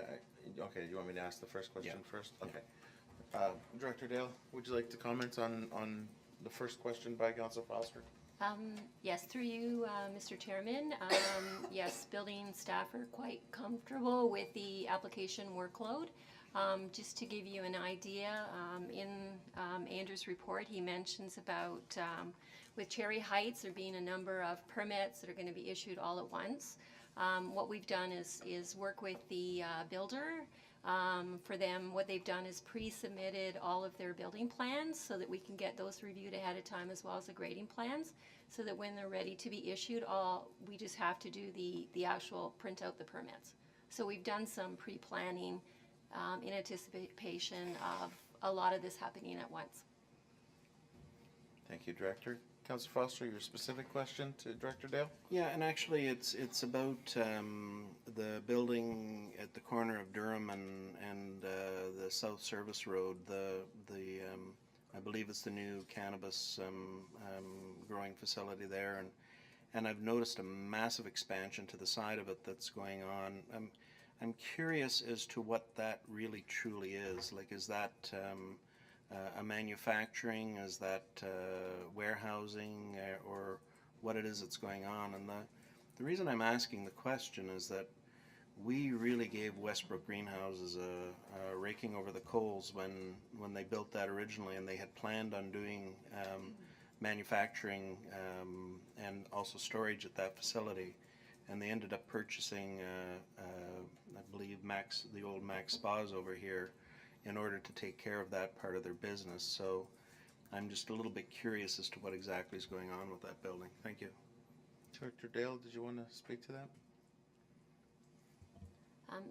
okay, do you want me to ask the first question first? Okay. Director Dale, would you like to comment on the first question by Councillor Foster? Yes, through you, Mr. Chairman. Yes, building staff are quite comfortable with the application workload. Just to give you an idea, in Andrew's report, he mentions about with Cherry Heights there being a number of permits that are going to be issued all at once. What we've done is work with the builder For them, what they've done is pre-submitted all of their building plans so that we can get those reviewed ahead of time, as well as the grading plans, so that when they're ready to be issued, we just have to do the actual print out the permits. So we've done some pre-planning in anticipation of a lot of this happening at once. Thank you, Director. Councillor Foster, your specific question to Director Dale? Yeah, and actually it's about the building at the corner of Durham and the South Service Road. I believe it's the new cannabis growing facility there, and I've noticed a massive expansion to the side of it that's going on. I'm curious as to what that really truly is. Like, is that a manufacturing? Is that warehousing, or what it is that's going on? And the reason I'm asking the question is that we really gave Westbrook Greenhouses a raking over the coals when they built that originally, and they had planned on doing manufacturing and also storage at that facility. And they ended up purchasing, I believe, the old Max Spas over here, in order to take care of that part of their business. So I'm just a little bit curious as to what exactly is going on with that building. Thank you. Director Dale, did you want to speak to that?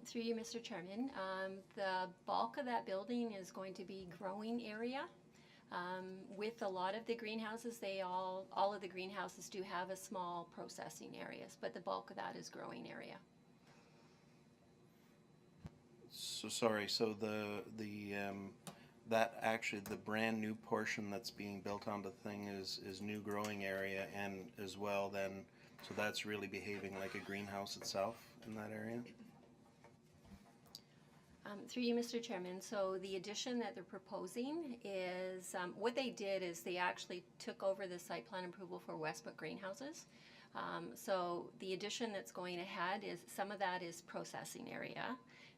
Through you, Mr. Chairman, the bulk of that building is going to be growing area. With a lot of the greenhouses, all of the greenhouses do have a small processing areas, but the bulk of that is growing area. So sorry, so that actually, the brand new portion that's being built on the thing is new growing area, and as well then, so that's really behaving like a greenhouse itself in that area? Through you, Mr. Chairman, so the addition that they're proposing is, what they did is they actually took over the site plan approval for Westbrook Greenhouses. So the addition that's going ahead is, some of that is processing area.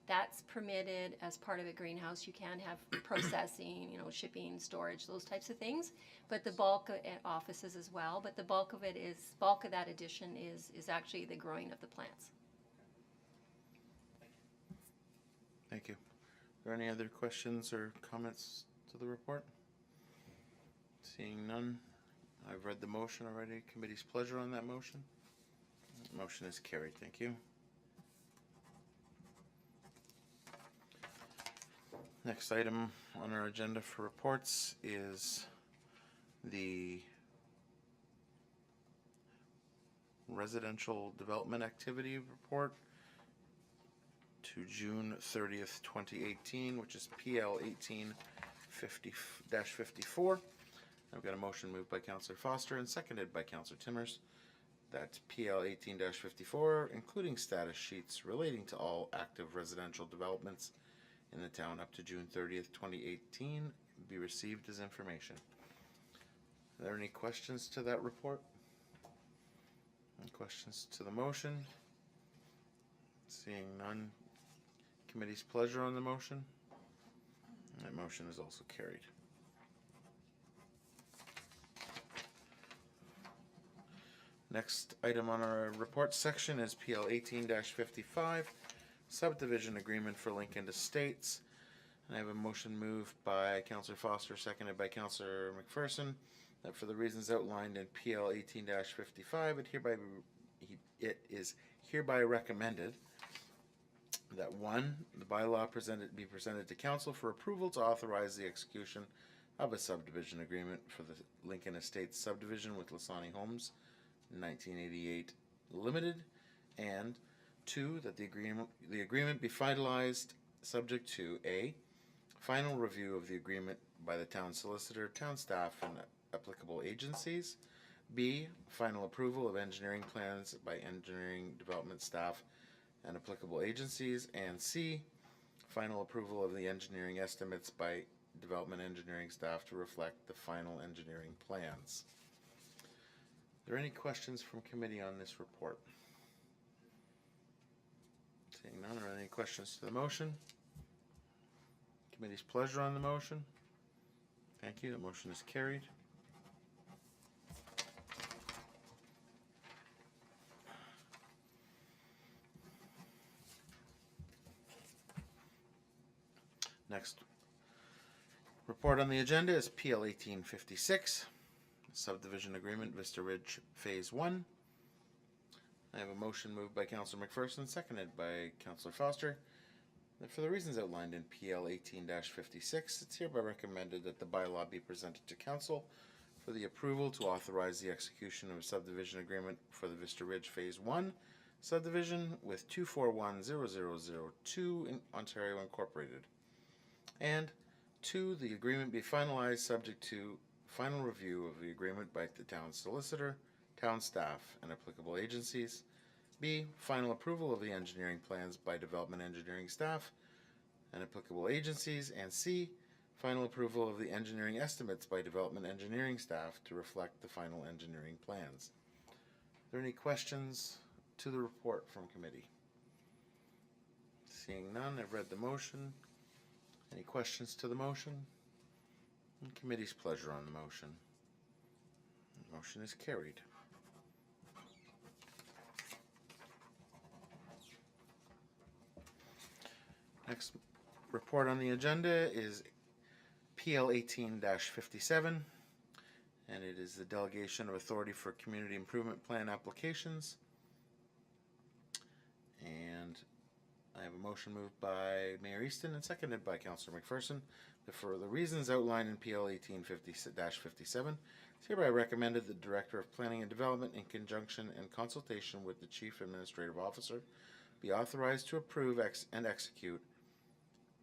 That's permitted as part of a greenhouse. You can have processing, shipping, storage, those types of things. But the bulk of offices as well. But the bulk of that addition is actually the growing of the plants. Thank you. Are there any other questions or comments to the report? Seeing none, I've read the motion already. Committee's pleasure on that motion. Motion is carried. Thank you. Next item on our agenda for reports is the residential development activity report to June 30th, 2018, which is PL 18-54. I've got a motion moved by Councillor Foster and seconded by Councillor Timmers. That's PL 18-54, including status sheets relating to all active residential developments in the town up to June 30th, 2018, be received as information. Are there any questions to that report? Any questions to the motion? Seeing none, committee's pleasure on the motion. That motion is also carried. Next item on our report section is PL 18-55, subdivision agreement for Lincoln Estates. And I have a motion moved by Councillor Foster, seconded by Councillor McPherson, that for the reasons outlined in PL 18-55, it is hereby recommended that 1, the bylaw be presented to council for approval to authorize the execution of a subdivision agreement for the Lincoln Estates subdivision with Lasani Homes 1988 Limited, and 2, that the agreement be finalized subject to A, final review of the agreement by the town solicitor, town staff, and applicable agencies, B, final approval of engineering plans by engineering development staff and applicable agencies, and C, final approval of the engineering estimates by development engineering staff to reflect the final engineering plans. Are there any questions from committee on this report? Seeing none, are there any questions to the motion? Committee's pleasure on the motion? Thank you. The motion is carried. Next report on the agenda is PL 1856, subdivision agreement, Vista Ridge Phase 1. I have a motion moved by Councillor McPherson, seconded by Councillor Foster, that for the reasons outlined in PL 18-56, it's hereby recommended that the bylaw be presented to Council for the approval to authorize the execution of a subdivision agreement for the Vista Ridge Phase 1 subdivision with 2410002 in Ontario Incorporated. And 2, the agreement be finalized subject to final review of the agreement by the town solicitor, town staff, and applicable agencies. B, final approval of the engineering plans by development engineering staff and applicable agencies. And C, final approval of the engineering estimates by development engineering staff to reflect the final engineering plans. Are there any questions to the report from committee? Seeing none, I've read the motion. Any questions to the motion? And committee's pleasure on the motion. The motion is carried. Next report on the agenda is PL 18-57, and it is the delegation of authority for community improvement plan applications. And I have a motion moved by Mayor Easton and seconded by Councillor McPherson that for the reasons outlined in PL 18-57, it's hereby recommended the Director of Planning and Development, in conjunction and consultation with the Chief Administrative Officer, be authorized to approve and execute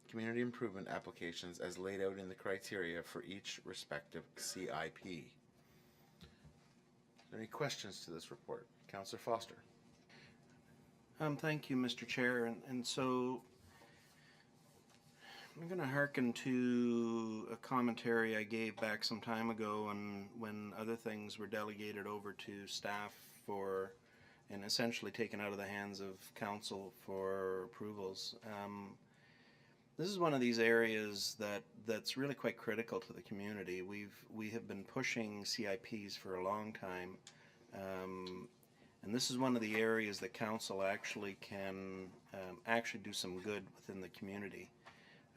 community improvement applications as laid out in the criteria for each respective CIP. Are there any questions to this report? Councillor Foster. Thank you, Mr. Chair. And so I'm going to hearken to a commentary I gave back some time ago when other things were delegated over to staff for, and essentially taken out of the hands of council for approvals. This is one of these areas that's really quite critical to the community. We have been pushing CIPs for a long time. And this is one of the areas that council actually can actually do some good within the community.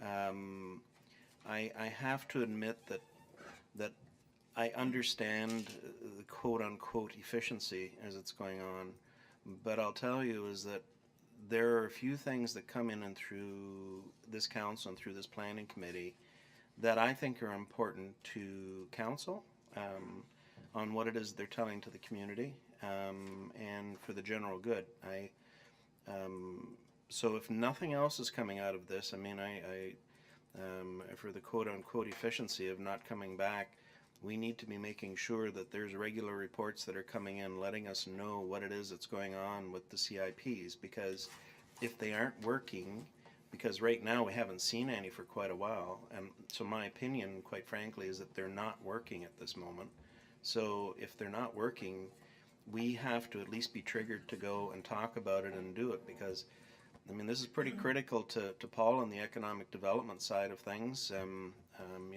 I have to admit that I understand the quote-unquote efficiency as it's going on, but I'll tell you is that there are a few things that come in and through this council and through this planning committee that I think are important to council on what it is they're telling to the community. And for the general good. So if nothing else is coming out of this, I mean, for the quote-unquote efficiency of not coming back, we need to be making sure that there's regular reports that are coming in letting us know what it is that's going on with the CIPs, because if they aren't working, because right now we haven't seen any for quite a while, and so my opinion, quite frankly, is that they're not working at this moment. So if they're not working, we have to at least be triggered to go and talk about it and do it, because I mean, this is pretty critical to Paul on the economic development side of things. You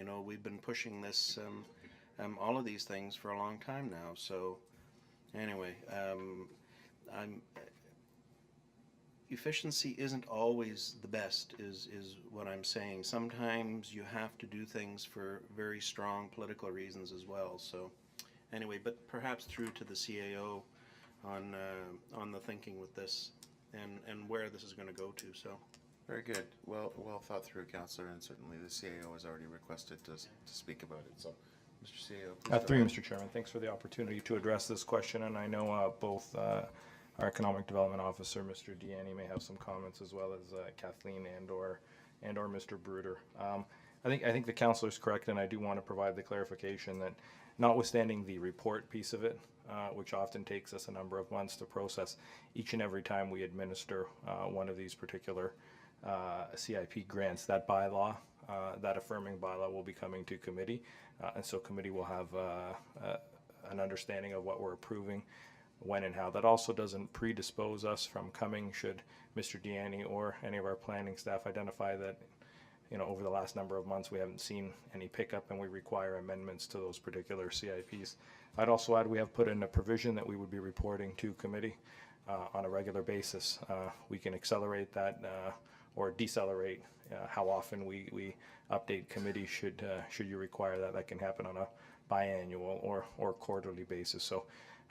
know, we've been pushing this, all of these things for a long time now. So anyway, efficiency isn't always the best is what I'm saying. Sometimes you have to do things for very strong political reasons as well. So anyway, but perhaps through to the CAO on the thinking with this and where this is going to go to. So Very good. Well thought through, Councillor, and certainly the CAO has already requested to speak about it. So, Mr. CAO, please. Through you, Mr. Chairman, thanks for the opportunity to address this question, and I know both our Economic Development Officer, Mr. Deanny, may have some comments, as well as Kathleen and or Mr. Bruder. I think the councillor is correct, and I do want to provide the clarification that, notwithstanding the report piece of it, which often takes us a number of months to process, each and every time we administer one of these particular CIP grants, that bylaw, that affirming bylaw will be coming to committee, and so committee will have an understanding of what we're approving, when and how. That also doesn't predispose us from coming should Mr. Deanny or any of our planning staff identify that, you know, over the last number of months we haven't seen any pickup and we require amendments to those particular CIPs. I'd also add we have put in a provision that we would be reporting to committee on a regular basis. We can accelerate that or decelerate how often we update committees should you require that. That can happen on a biannual or quarterly basis. So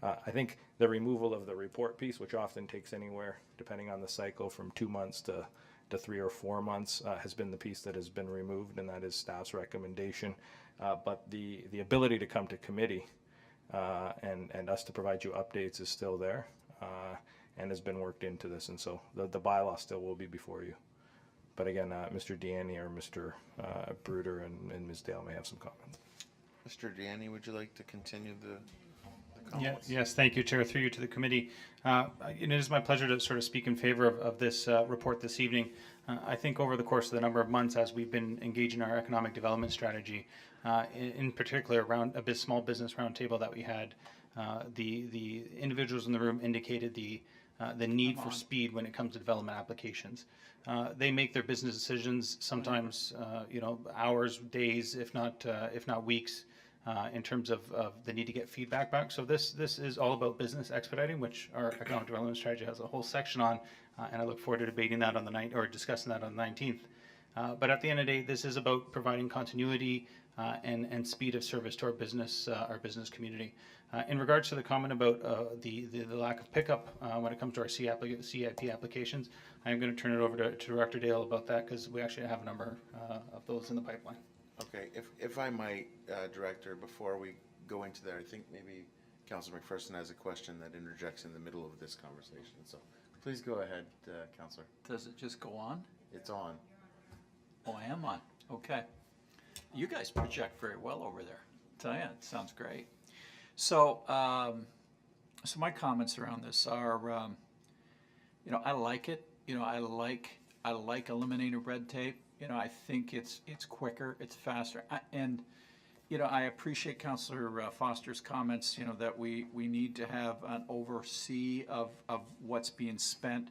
I think the removal of the report piece, which often takes anywhere, depending on the cycle, from 2 months to 3 or 4 months, has been the piece that has been removed, and that is staff's recommendation. But the ability to come to committee and us to provide you updates is still there and has been worked into this. And so the bylaw still will be before you. But again, Mr. Deanne or Mr. Bruder and Ms. Dale may have some comments. Mr. Deanne, would you like to continue the Yeah, comments? yes, thank you, Chair. Through you to the committee. It is my pleasure to sort of speak in favor of this report this evening. I think over the course of the number of months as we've been engaging our economic development strategy, in particular around a small business roundtable that we had, the individuals in the room indicated the need for speed when it comes to development applications. They make their business decisions sometimes, hours, days, if not weeks. In terms of the need to get feedback back. So this is all about business expediting, which our economic development strategy has a whole section on, and I look forward to debating that on the discussing that on the 19th. But at the end of the day, this is about providing continuity and speed of service to our business community. In regards to the comment about the lack of pickup when it comes to our CIP applications, I am going to turn it over to Director Dale about that, because we actually have a number of those in the pipeline. Okay, if I might, Director, before we go into that, I think maybe Councilor McPherson has a question that interjects in the middle of this conversation. So please go ahead, Councilor. Does it just go on? It's on. Oh, I am on. Okay. You guys project very well over there. Tell you, it sounds great. So, so my comments around this are, I like it. I like eliminating red tape. I think it's quicker, it's faster, I appreciate Councillor Foster's comments. That we need to have an oversee of what's being spent.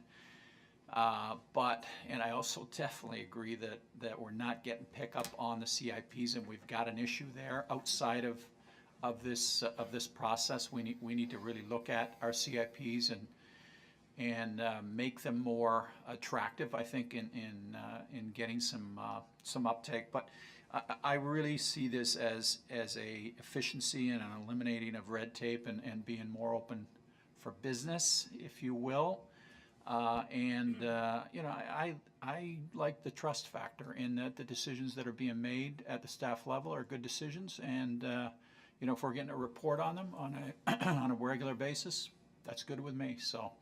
And I also definitely agree that we're not getting pickup on the CIPs, and we've got an issue there outside of this process. We need to really look at our CIPs and make them more attractive, I think, in getting some uptake. But I really see this as a efficiency and an eliminating of red tape and being more open for business, if you will. I like the trust factor in that the decisions that are being made at the staff level are good decisions, and if we're getting a report on them on a regular basis, that's good with me. So.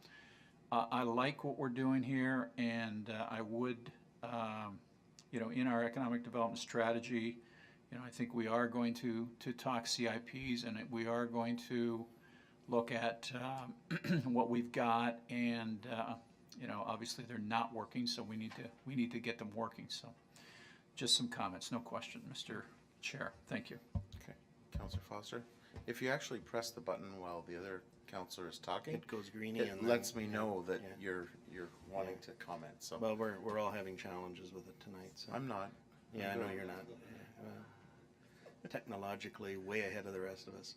I like what we're doing here, and I would, in our economic development strategy, I think we are going to talk CIPs, and we are going to look at what we've got, and obviously they're not working, so we need to get them working. So, just some comments, no question, Mr. Chair. Thank you. Okay, Councilor Foster. If you actually press the button while the other councillor is talking, It goes greeny, it and lets then, me know that yeah. you're wanting to comment. So Well, we're all having challenges with it tonight. So I'm not. yeah, I I'm know good. you're not. Technologically, way ahead of the rest of us.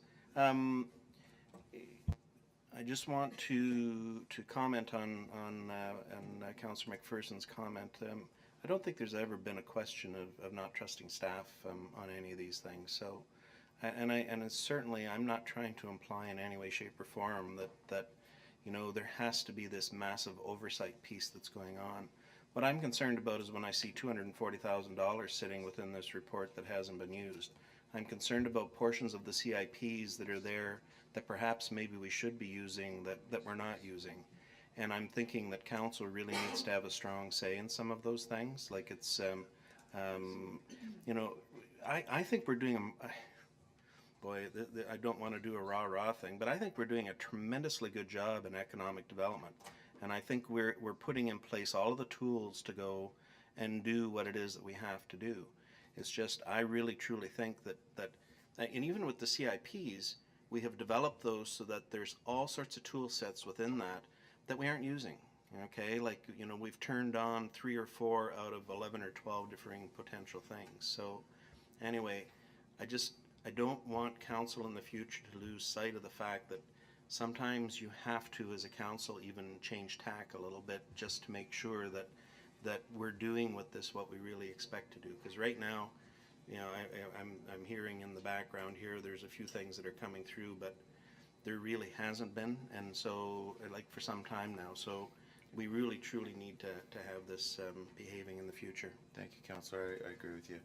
I just want to comment on Councillor McPherson's comment. I don't think there's ever been a question of not trusting staff on any of these things. So. And it's certainly, I'm not trying to imply in any way, shape, or form that there has to be this massive oversight piece that's going on. What I'm concerned about is when I see $240,000 sitting within this report that hasn't been used. I'm concerned about portions of the CIPs that are there that perhaps maybe we should be using that we're not using. And I'm thinking that council really needs to have a strong say in some of those things. Like it's, I think we're doing boy, I don't want to do a rah-rah thing, but I think we're doing a tremendously good job in economic development. And I think we're putting in place all of the tools to go and do what it is that we have to do. It's just, I really truly think that and even with the CIPs, we have developed those so that there's all sorts of tool sets within that we aren't using. Okay, like, we've turned on 3 or 4 out of 11 or 12 differing potential things. So anyway, I don't want council in the future to lose sight of the fact that sometimes you have to, as a council, even change tack a little bit just to make sure that that we're doing with this what we really expect to do. Because right now, you know, I'm hearing in the background here, there's a few things that are coming through, but there really hasn't been, and so, like, for some time now. So we really truly need to have this behaving in the future. Thank you, Councillor. I agree with you.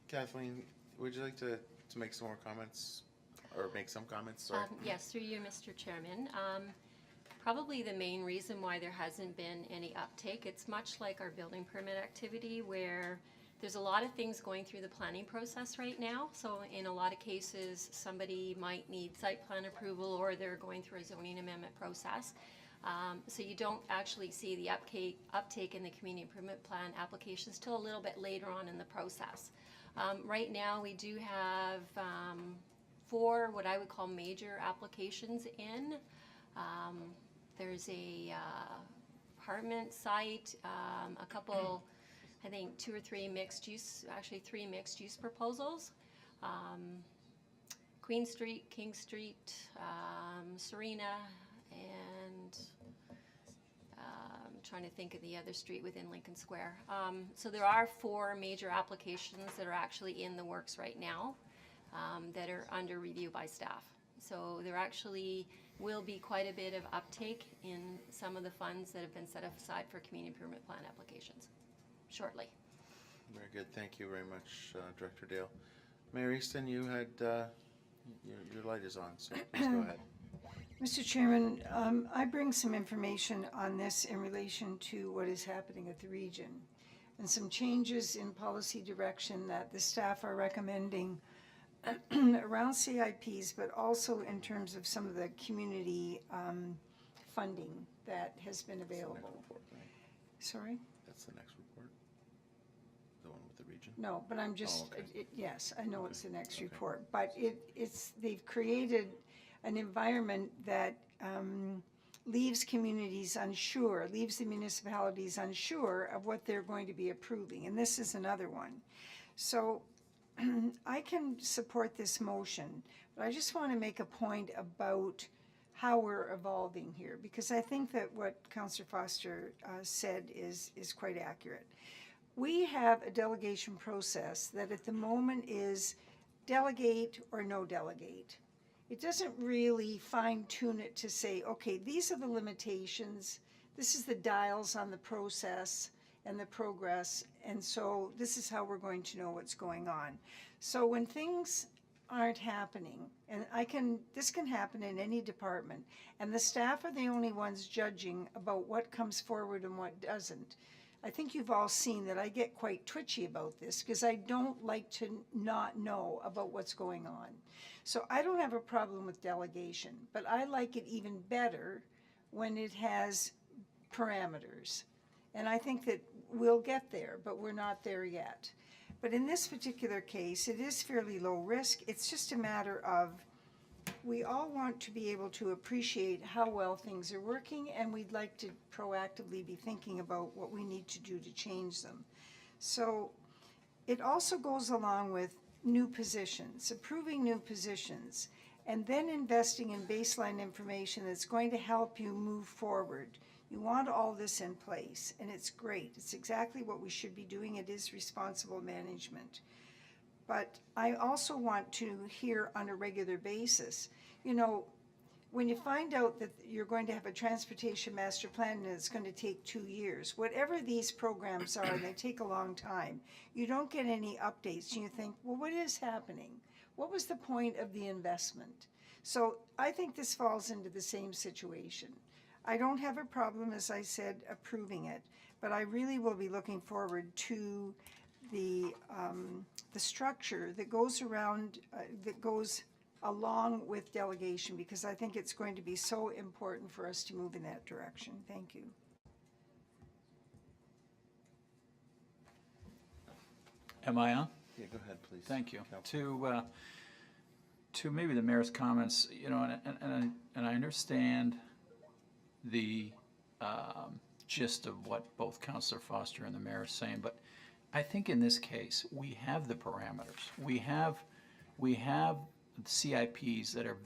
Kathleen, would you like to make some more comments, or make some comments? Sorry. Yes, through you, Mr. Chairman. Probably the main reason why there hasn't been any uptake, it's much like our building permit activity, where there's a lot of things going through the planning process right now. So in a lot of cases, somebody might need site plan approval, or they're going through a zoning amendment process. So you don't actually see the uptake in the community improvement plan applications till a little bit later on in the process. Right now, we do have 4 what I would call major applications in. There's a apartment site, a couple, I think 2 or 3 mixed use, actually 3 mixed use proposals. Queen Street, King Street, Serena, and I'm trying to think of the other street within Lincoln Square. So there are 4 major applications that are actually in the works right now that are under review by staff. So there actually will be quite a bit of uptake in some of the funds that have been set aside for community improvement plan applications shortly. Very good. Thank you very much, Director Dale. Mayor Easton, you had your light is on, so please go ahead. Mr. Chairman, I bring some information on this in relation to what is happening at the region and some changes in policy direction that the staff are recommending around CIPs, but also in terms of some of the community funding that has been available. Report, right? Sorry? That's the next report? The one with the region? No, but I'm just, Oh, okay. yes, I know it's the next Okay. report, but they've created an environment that leaves communities unsure, leaves the municipalities unsure of what they're going to be approving, and this is another one. So I can support this motion, but I just want to make a point about how we're evolving here, because I think that what Councillor Foster said is quite accurate. We have a delegation process that at the moment is delegate or no delegate. It doesn't really fine-tune it to say, okay, these are the limitations, this is the dials on the process and the progress, and so this is how we're going to know what's going on. So when things aren't happening, and this can happen in any department, and the staff are the only ones judging about what comes forward and what doesn't. I think you've all seen that I get quite twitchy about this because I don't like to not know about what's going on. So I don't have a problem with delegation, but I like it even better when it has parameters. And I think that we'll get there, but we're not there yet. But in this particular case, it is fairly low risk. It's just a matter of we all want to be able to appreciate how well things are working, and we'd like to proactively be thinking about what we need to do to change them. So it also goes along with new positions, approving new positions, and then investing in baseline information that's going to help you move forward. You want all this in place, and it's great. It's exactly what we should be doing. It is responsible management. But I also want to hear on a regular basis, you know, when you find out that you're going to have a transportation master plan and it's going to take 2 years, whatever these programs are, they take a long time, you don't get any updates, and you think, well, what is happening? What was the point of the investment? So I think this falls into the same situation. I don't have a problem, as I said, approving it, but I really will be looking forward to the structure that goes around, that goes along with delegation, because I think it's going to be so important for us to move in that direction. Thank you. Am I on? Yeah, go ahead, please. Thank you. Councillor. To maybe the mayor's comments, you know, and I understand the gist of what both Councillor Foster and the mayor are saying, but I think in this case we have the parameters. We have CIPs that are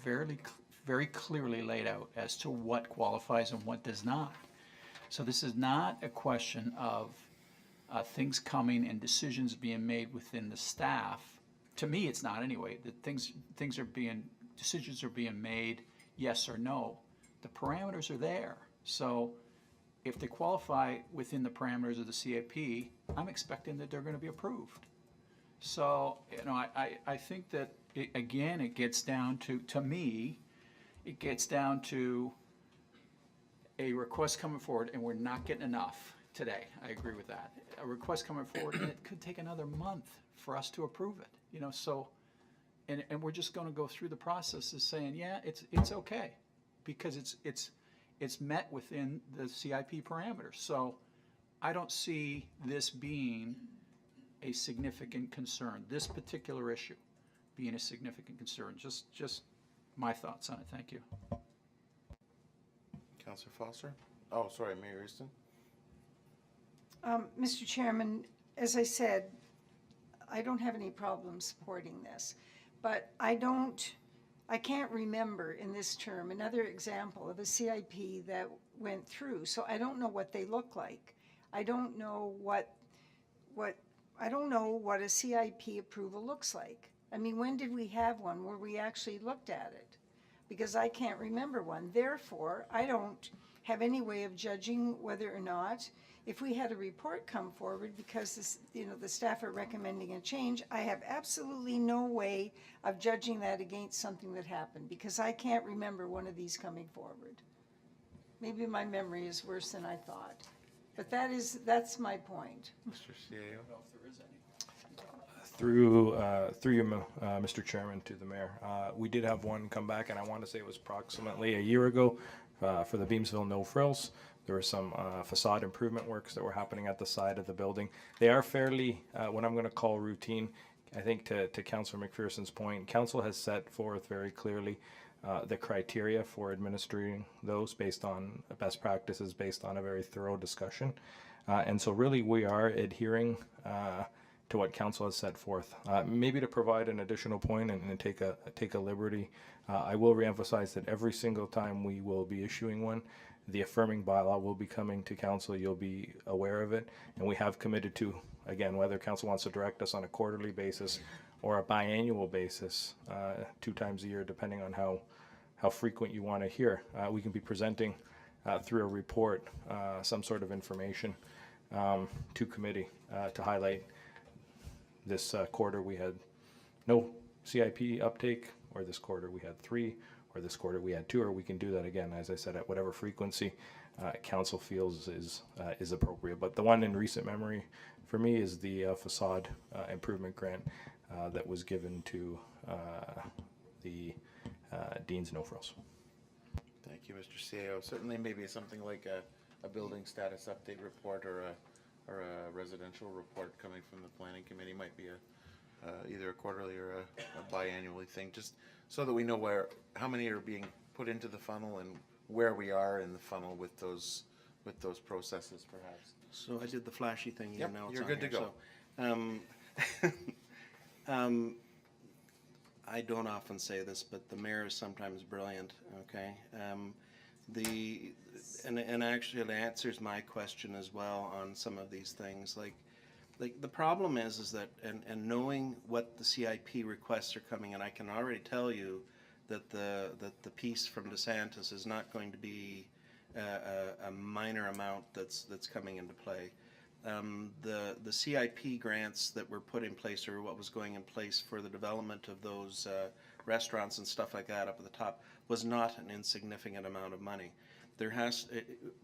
very clearly laid out as to what qualifies and what does not. So this is not a question of things coming and decisions being made within the staff. To me, it's not anyway. That decisions are being made, yes or no. The parameters are there. So if they qualify within the parameters of the CIP, I'm expecting that they're going to be approved. So, I think that, it gets down to me, it gets down to a request coming forward, and we're not getting enough today. I agree with that. A request coming forward, and it could take another month for us to approve it, so, and we're just going to go through the process of saying, yeah, it's okay, because it's met within the CIP parameters. So I don't see this being a significant concern, this particular issue being a significant concern. Just my thoughts on it. Thank you. Councillor Foster? Oh, sorry, Mayor Easton. Mr. Chairman, as I said, I don't have any problem supporting this, but I can't remember in this term another example of a CIP that went through, so I don't know what they look like. I don't know what a CIP approval looks like. I mean, when did we have one where we actually looked at it? Because I can't remember one. Therefore, I don't have any way of judging whether or not, if we had a report come forward because this, the staff are recommending a change, I have absolutely no way of judging that against something that happened, because I can't remember one of these coming forward. Maybe my memory is worse than I thought. But that's my point. Mr. CAO? Through you, Mr. Chairman, to the mayor. We did have one come back, and I want to say it was approximately a year ago for the Beamsville No Frills. There were some facade improvement works that were happening at the side of the building. They are fairly, what I'm going to call routine. I think to Councillor McPherson's point, Council has set forth very clearly the criteria for administering those based on best practices, based on a very thorough discussion. And so really we are adhering to what Council has set forth. Maybe to provide an additional point and take a liberty, I will reemphasize that every single time we will be issuing one, the affirming bylaw will be coming to Council. You'll be aware of it, and we have committed to, again, whether Council wants to direct us on a quarterly basis or a biannual basis, 2 times a year, depending on how frequent you want to hear. We can be presenting through a report some sort of information to committee to highlight this quarter we had no CIP uptake, or this quarter we had 3, or this quarter we had 2, or we can do that again, as I said, at whatever frequency Council feels is appropriate. But the one in recent memory for me is the facade improvement grant that was given to the Dean's No Frills. Thank you, Mr. CAO. Certainly maybe something like a building status update report or a residential report coming from the planning committee might be either a quarterly or a biannually thing, just so that we know how many are being put into the funnel and where we are in the funnel with those processes, perhaps. So I did the flashy thing. Yep, now it's you're on good to here. go. So, I don't often say this, but the mayor is sometimes brilliant. Okay, and actually it answers my question as well on some of these things. Like the problem is that and knowing what the CIP requests are coming, and I can already tell you that the piece from DeSantis is not going to be a minor amount that's coming into play. The CIP grants that were put in place, or what was going in place for the development of those restaurants and stuff like that up at the top, was not an insignificant amount of money.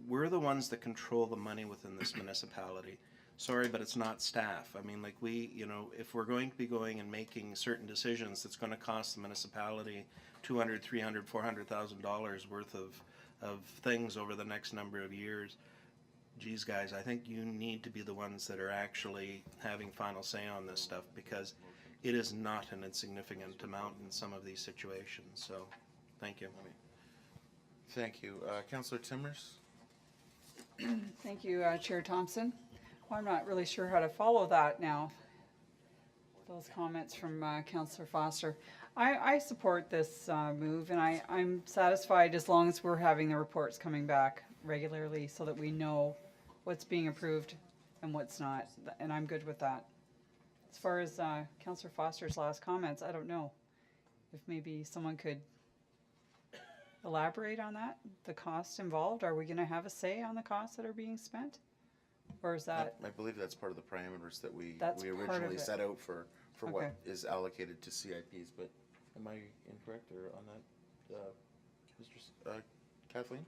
We're the ones that control the money within this municipality. Sorry, but it's not staff. I mean, like if we're going to be going and making certain decisions that's going to cost the municipality $200,000, $300,000, $400,000 worth of things over the next number of years, geez, guys, I think you need to be the ones that are actually having final say on this stuff, because it is not an insignificant amount in some of these situations. So, thank you. Thank you. Councillor Timmers? Thank you, Chair Thompson. Well, I'm not really sure how to follow that now, those comments from Councillor Foster. I support this move, and I'm satisfied as long as we're having the reports coming back regularly so that we know what's being approved and what's not, and I'm good with that. As far as Councillor Foster's last comments, I don't know if maybe someone could elaborate on that, the costs involved. Are we going to have a say on the costs that are being spent? Or is that, I believe that's part of the parameters that we That's part of originally it. set out for what Okay. is allocated to CIPs, but am I incorrect or on that, Kathleen?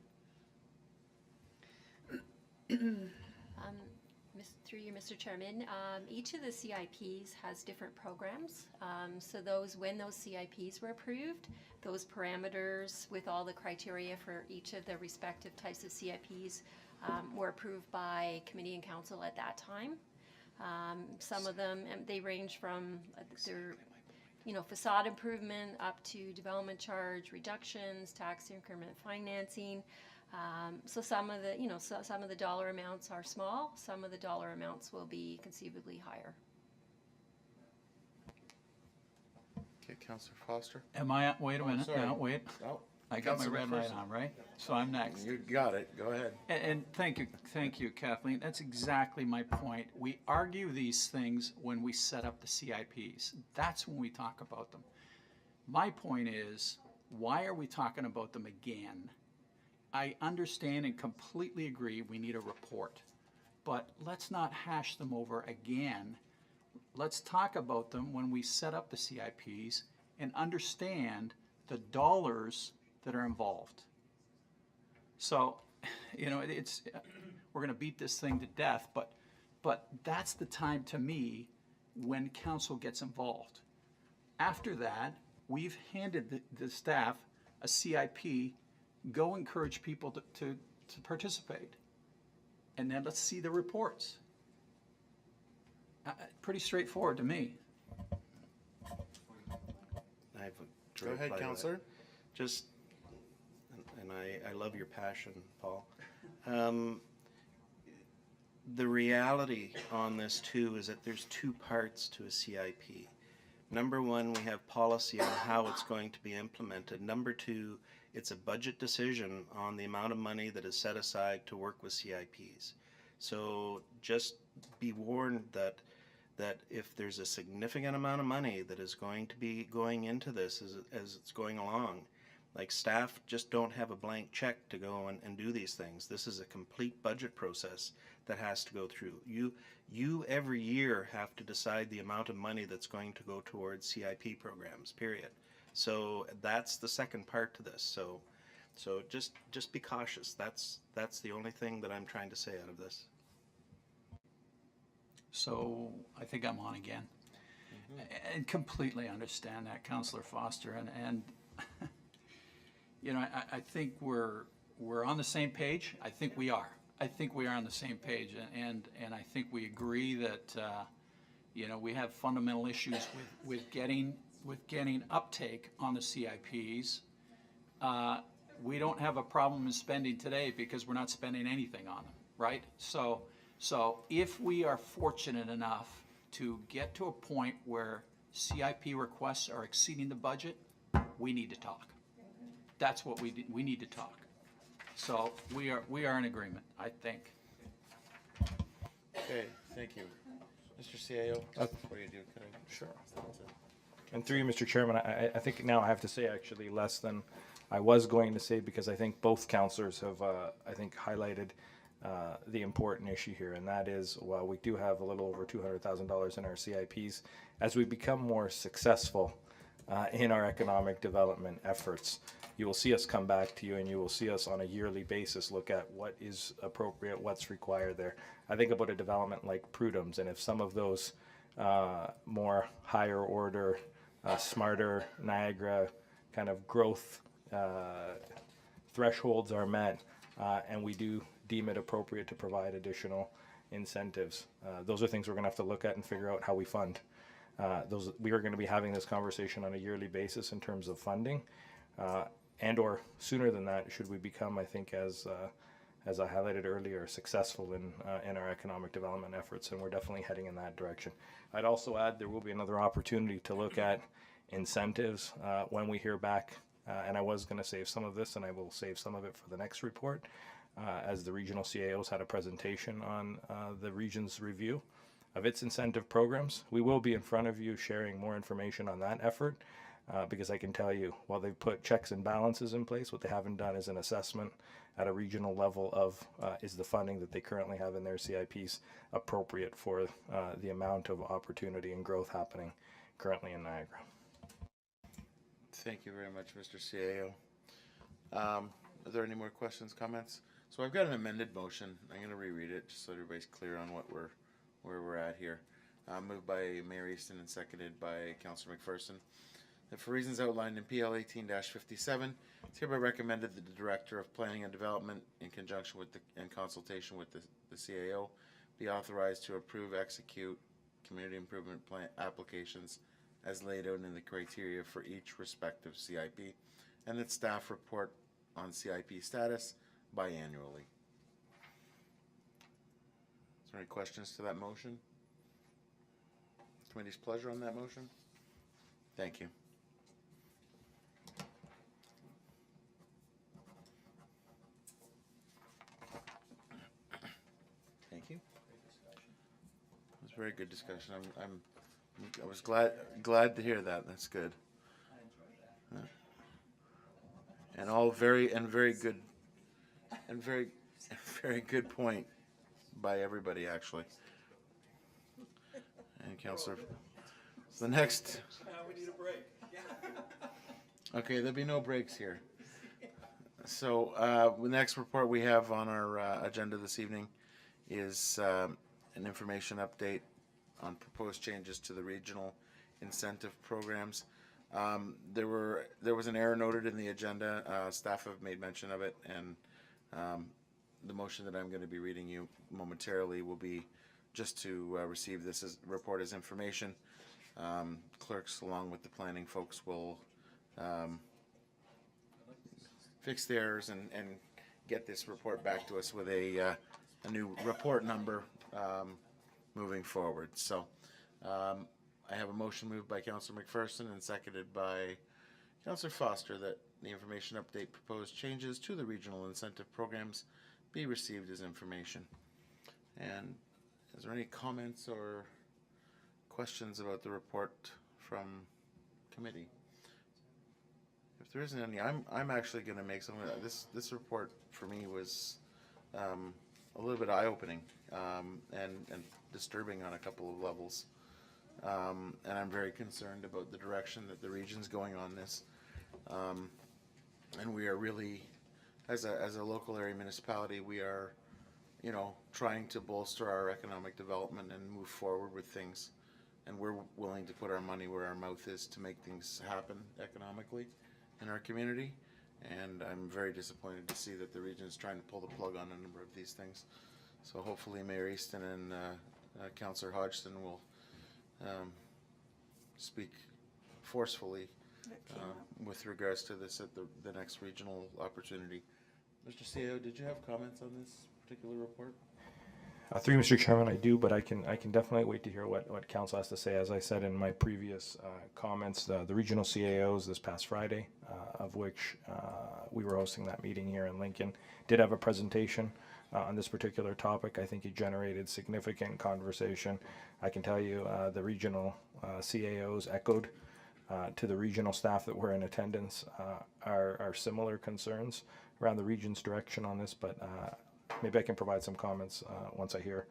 Through you, Mr. Chairman, each of the CIPs has different programs. So when those CIPs were approved, those parameters with all the criteria for each of the respective types of CIPs were approved by committee and council at that time. Some of them, they range from facade improvement up to development charge reductions, tax increment financing. So some of the dollar amounts are small, some of the dollar amounts will be conceivably higher. Okay, Councillor Foster? Am I, wait a minute, sorry. no, wait. No. I got my Councillor red light McPherson. on, right? So I'm next. You got it. Go ahead. And thank you, Kathleen. That's exactly my point. We argue these things when we set up the CIPs. That's when we talk about them. My point is, why are we talking about them again? I understand and completely agree we need a report, but let's not hash them over again. Let's talk about them when we set up the CIPs and understand the dollars that are involved. So, we're going to beat this thing to death, but that's the time to me when council gets involved. After that, we've handed the staff a CIP. Go encourage people to participate, and then let's see the reports. Pretty straightforward to me. I have a Go ahead, reply to that. Councillor. Just, and I love your passion, Paul. The reality on this too is that there's two parts to a CIP. Number one, we have policy on how it's going to be implemented. Number two, it's a budget decision on the amount of money that is set aside to work with CIPs. So just be warned that if there's a significant amount of money that is going to be going into this as it's going along, like staff just don't have a blank check to go and do these things. This is a complete budget process that has to go through. You every year have to decide the amount of money that's going to go towards CIP programs, period. So that's the second part to this. So just be cautious. That's the only thing that I'm trying to say out of this. So I think I'm on again. And completely understand that, Councillor Foster, and I think we're on the same page. I think we are. I think we are on the same page, and I think we agree that we have fundamental issues with getting uptake on the CIPs. We don't have a problem in spending today because we're not spending anything on them, right? So if we are fortunate enough to get to a point where CIP requests are exceeding the budget, we need to talk. That's what we need to talk. So we are in agreement, I think. Okay, thank you. Mr. CAO, what do you do? Sure. And through you, Mr. Chairman, I think now I have to say actually less than I was going to say, because I think both councillors have, I think, highlighted the important issue here, and that is, while we do have a little over $200,000 in our CIPs, as we become more successful in our economic development efforts, you will see us come back to you, and you will see us on a yearly basis look at what is appropriate, what's required there. I think about a development like Prudhome's, and if some of those more higher order, smarter Niagara kind of growth thresholds are met, and we do deem it appropriate to provide additional incentives. Those are things we're going to have to look at and figure out how we fund. We are going to be having this conversation on a yearly basis in terms of funding, and or sooner than that, should we become, I think, as I highlighted earlier, successful in our economic development efforts, and we're definitely heading in that direction. I'd also add there will be another opportunity to look at incentives when we hear back, and I was going to save some of this, and I will save some of it for the next report. as the regional CAOs had a presentation on the region's review of its incentive programs. We will be in front of you sharing more information on that effort, because I can tell you, while they've put checks and balances in place, what they haven't done is an assessment at a regional level of is the funding that they currently have in their CIPs appropriate for the amount of opportunity and growth happening currently in Niagara. Thank you very much, Mr. CAO. Are there any more questions, comments? So I've got an amended motion. I'm going to reread it just so everybody's clear on where we're at here. Moved by Mayor Easton and seconded by Councillor McPherson. That for reasons outlined in PL 18-57, it's hereby recommended that the Director of Planning and Development, in conjunction with and consultation with the CAO, be authorized to approve, execute community improvement plan applications as laid out in the criteria for each respective CIP, and that staff report on CIP status biannually. Is there any questions to that motion? Committee's pleasure on that motion? Thank you. Thank you. It was a very good discussion. I was glad to hear that. That's good. And all very good and very good point by everybody, actually. And Councillor, the next. We need a break. Okay, there'll be no breaks here. So the next report we have on our agenda this evening is an information update on proposed changes to the regional incentive programs. There was an error noted in the agenda. Staff have made mention of it, and the motion that I'm going to be reading you momentarily will be just to receive this report as information. Clerks, along with the planning folks, will fix the errors and get this report back to us with a new report number moving forward. So I have a motion moved by Councillor McPherson and seconded by Councillor Foster that the information update proposed changes to the regional incentive programs be received as information. And is there any comments or questions about the report from committee? If there isn't any, I'm actually going to make some of this report for me was a little bit eye-opening and disturbing on a couple of levels. And I'm very concerned about the direction that the region's going on this. And we are really, as a local area municipality, we are, trying to bolster our economic development and move forward with things. And we're willing to put our money where our mouth is to make things happen economically in our community. And I'm very disappointed to see that the region is trying to pull the plug on a number of these things. So hopefully Mayor Easton and Councillor Hodgson will speak forcefully with regards to this at the next regional opportunity. Mr. CAO, did you have comments on this particular report? Through you, Mr. Chairman, I do, but I can definitely wait to hear what Council has to say. As I said in my previous comments, the regional CAOs this past Friday, of which we were hosting that meeting here in Lincoln, did have a presentation on this particular topic. I think it generated significant conversation. I can tell you the regional CAOs echoed to the regional staff that were in attendance are similar concerns around the region's direction on this, but maybe I can provide some comments once I hear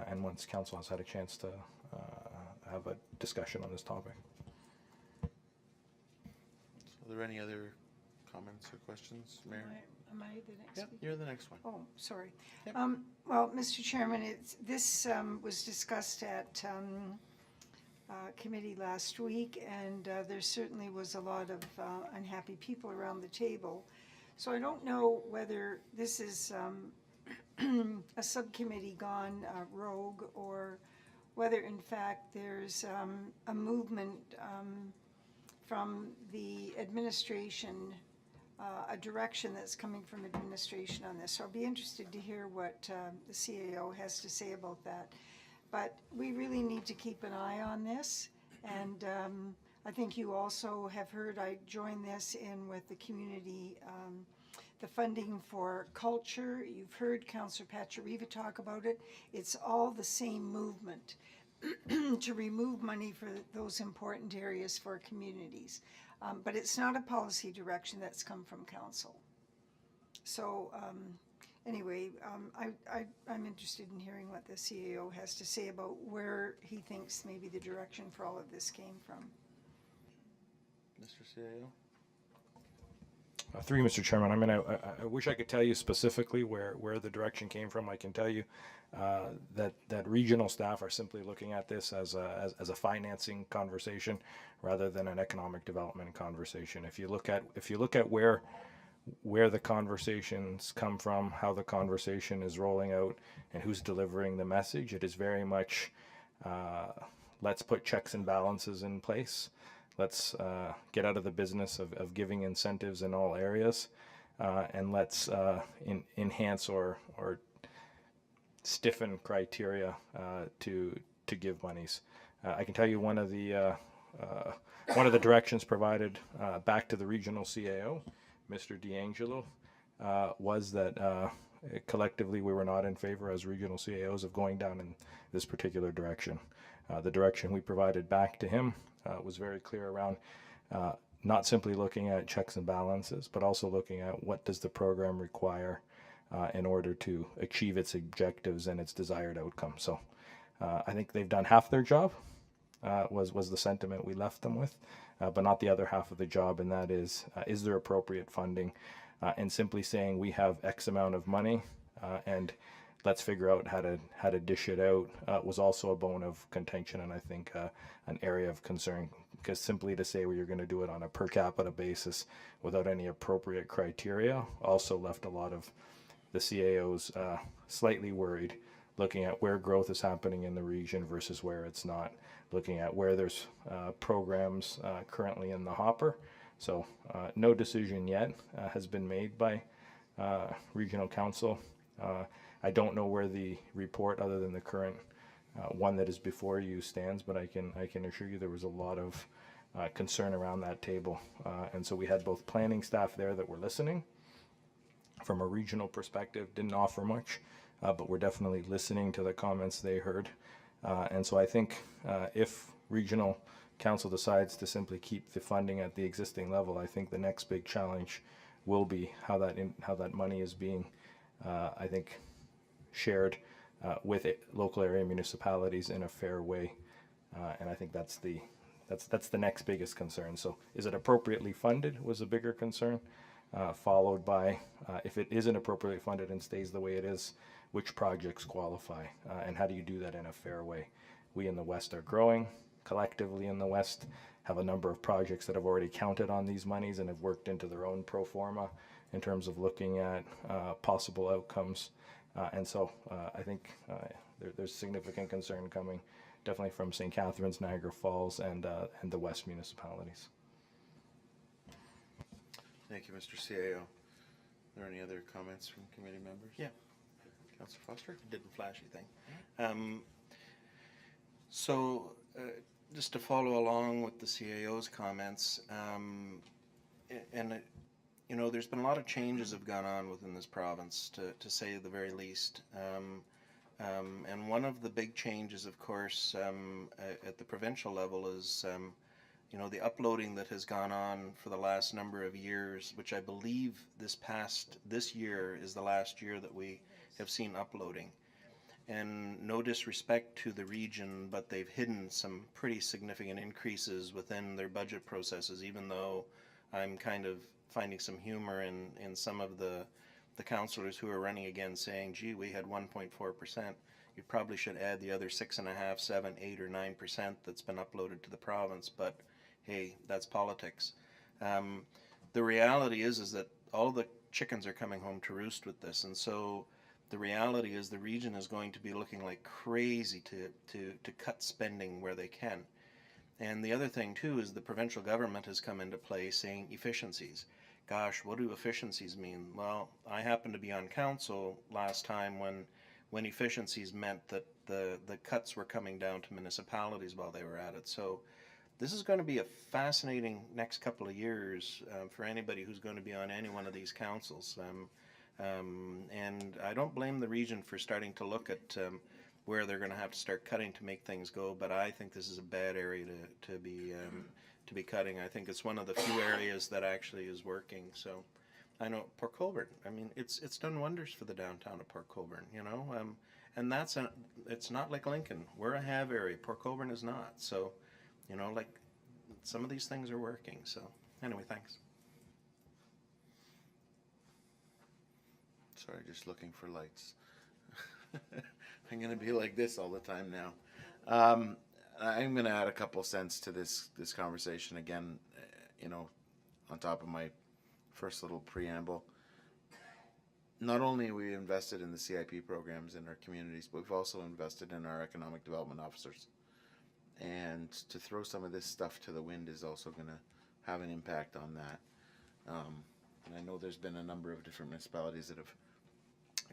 and once Council has had a chance to have a discussion on this topic. So are there any other comments or questions, Mayor? Am I the next Yep, speaker? you're the next one. Oh, sorry. Yep. Well, Mr. Chairman, this was discussed at committee last week, and there certainly was a lot of unhappy people around the table. So I don't know whether this is a subcommittee gone rogue, or whether in fact there's a movement from the administration, a direction that's coming from administration on this. So I'll be interested to hear what the CAO has to say about that. But we really need to keep an eye on this, and I think you also have heard I joined this in with the community the funding for culture, you've heard Councillor Pachariva talk about it. It's all the same movement to remove money for those important areas for communities. But it's not a policy direction that's come from council. So anyway, I'm interested in hearing what the CAO has to say about where he thinks maybe the direction for all of this came from. Mr. CAO? Through you, Mr. Chairman, I mean, I wish I could tell you specifically where the direction came from. I can tell you that regional staff are simply looking at this as a financing conversation rather than an economic development conversation. If you look at where the conversations come from, how the conversation is rolling out, and who's delivering the message, it is very much let's put checks and balances in place. Let's get out of the business of giving incentives in all areas, and let's enhance or stiffen criteria to give monies. I can tell you one of the directions provided back to the regional CAO, Mr. D'Angelo, was that collectively we were not in favor as regional CAOs of going down in this particular direction. The direction we provided back to him was very clear around not simply looking at checks and balances, but also looking at what does the program require in order to achieve its objectives and its desired outcome. So I think they've done half their job, was the sentiment we left them with, but not the other half of the job, and that is there appropriate funding? And simply saying we have X amount of money and let's figure out how to dish it out was also a bone of contention, and I think an area of concern, because simply to say, well, you're going to do it on a per capita basis without any appropriate criteria also left a lot of the CAOs slightly worried, looking at where growth is happening in the region versus where it's not, looking at where there's programs currently in the hopper. So no decision yet has been made by regional council. I don't know where the report, other than the current one that is before you, stands, but I can assure you there was a lot of concern around that table, and so we had both planning staff there that were listening. From a regional perspective, didn't offer much, but we're definitely listening to the comments they heard, and so I think if regional council decides to simply keep the funding at the existing level, I think the next big challenge will be how that money is being, I think, shared with local area municipalities in a fair way, and I think that's the next biggest concern. So, is it appropriately funded? Was a bigger concern, followed by if it isn't appropriately funded and stays the way it is, which projects qualify, and how do you do that in a fair way? We in the West are growing. Collectively in the West have a number of projects that have already counted on these monies and have worked into their own pro forma in terms of looking at possible outcomes. And so I think there's significant concern coming definitely from St. Catharines, Niagara Falls, and the West municipalities. Thank you, Mr. CAO. Are there any other comments from committee members? Yeah. Councillor Foster? Didn't flash anything. So just to follow along with the CAO's comments, you know, there's been a lot of changes have gone on within this province, to say the very least. And one of the big changes, of course, at the provincial level is, you know, the uploading that has gone on for the last number of years, which I believe this year is the last year that we have seen uploading. And no disrespect to the region, but they've hidden some pretty significant increases within their budget processes, even though I'm kind of finding some humor in some of the councillors who are running again saying, gee, we had 1.4%. You probably should add the other 6.5%, 7%, 8%, or 9% that's been uploaded to the province, but hey, that's politics. The reality is that all the chickens are coming home to roost with this, and so the reality is the region is going to be looking like crazy to cut spending where they can. And the other thing too is the provincial government has come into play saying efficiencies. Gosh, what do efficiencies mean? Well, I happened to be on council last time when efficiencies meant that the cuts were coming down to municipalities while they were at it. So this is going to be a fascinating next couple of years for anybody who's going to be on any one of these councils. And I don't blame the region for starting to look at where they're going to have to start cutting to make things go, but I think this is a bad area to be cutting. I think it's one of the few areas that actually is working. So I know Port Colborne, I mean, it's done wonders for the downtown of Port Colborne, you know, and it's not like Lincoln. We're a have area. Port Colborne is not. So, you know, like some of these things are working. So anyway, thanks. Sorry, just looking for lights. I'm going to be like this all the time now. I'm going to add a couple cents to this conversation again, you know, on top of my first little preamble. Not only have we invested in the CIP programs in our communities, but we've also invested in our economic development officers. And to throw some of this stuff to the wind is also going to have an impact on that. And I know there's been a number of different municipalities that have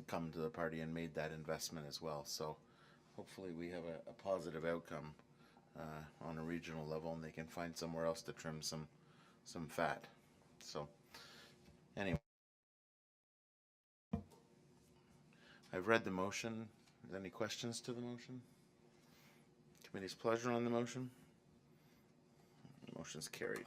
come to the party and made that investment as well. So hopefully we have a positive outcome on a regional level, and they can find somewhere else to trim some fat. So anyway, I've read the motion. Is there any questions to the motion? Committee's pleasure on the motion? The motion's carried.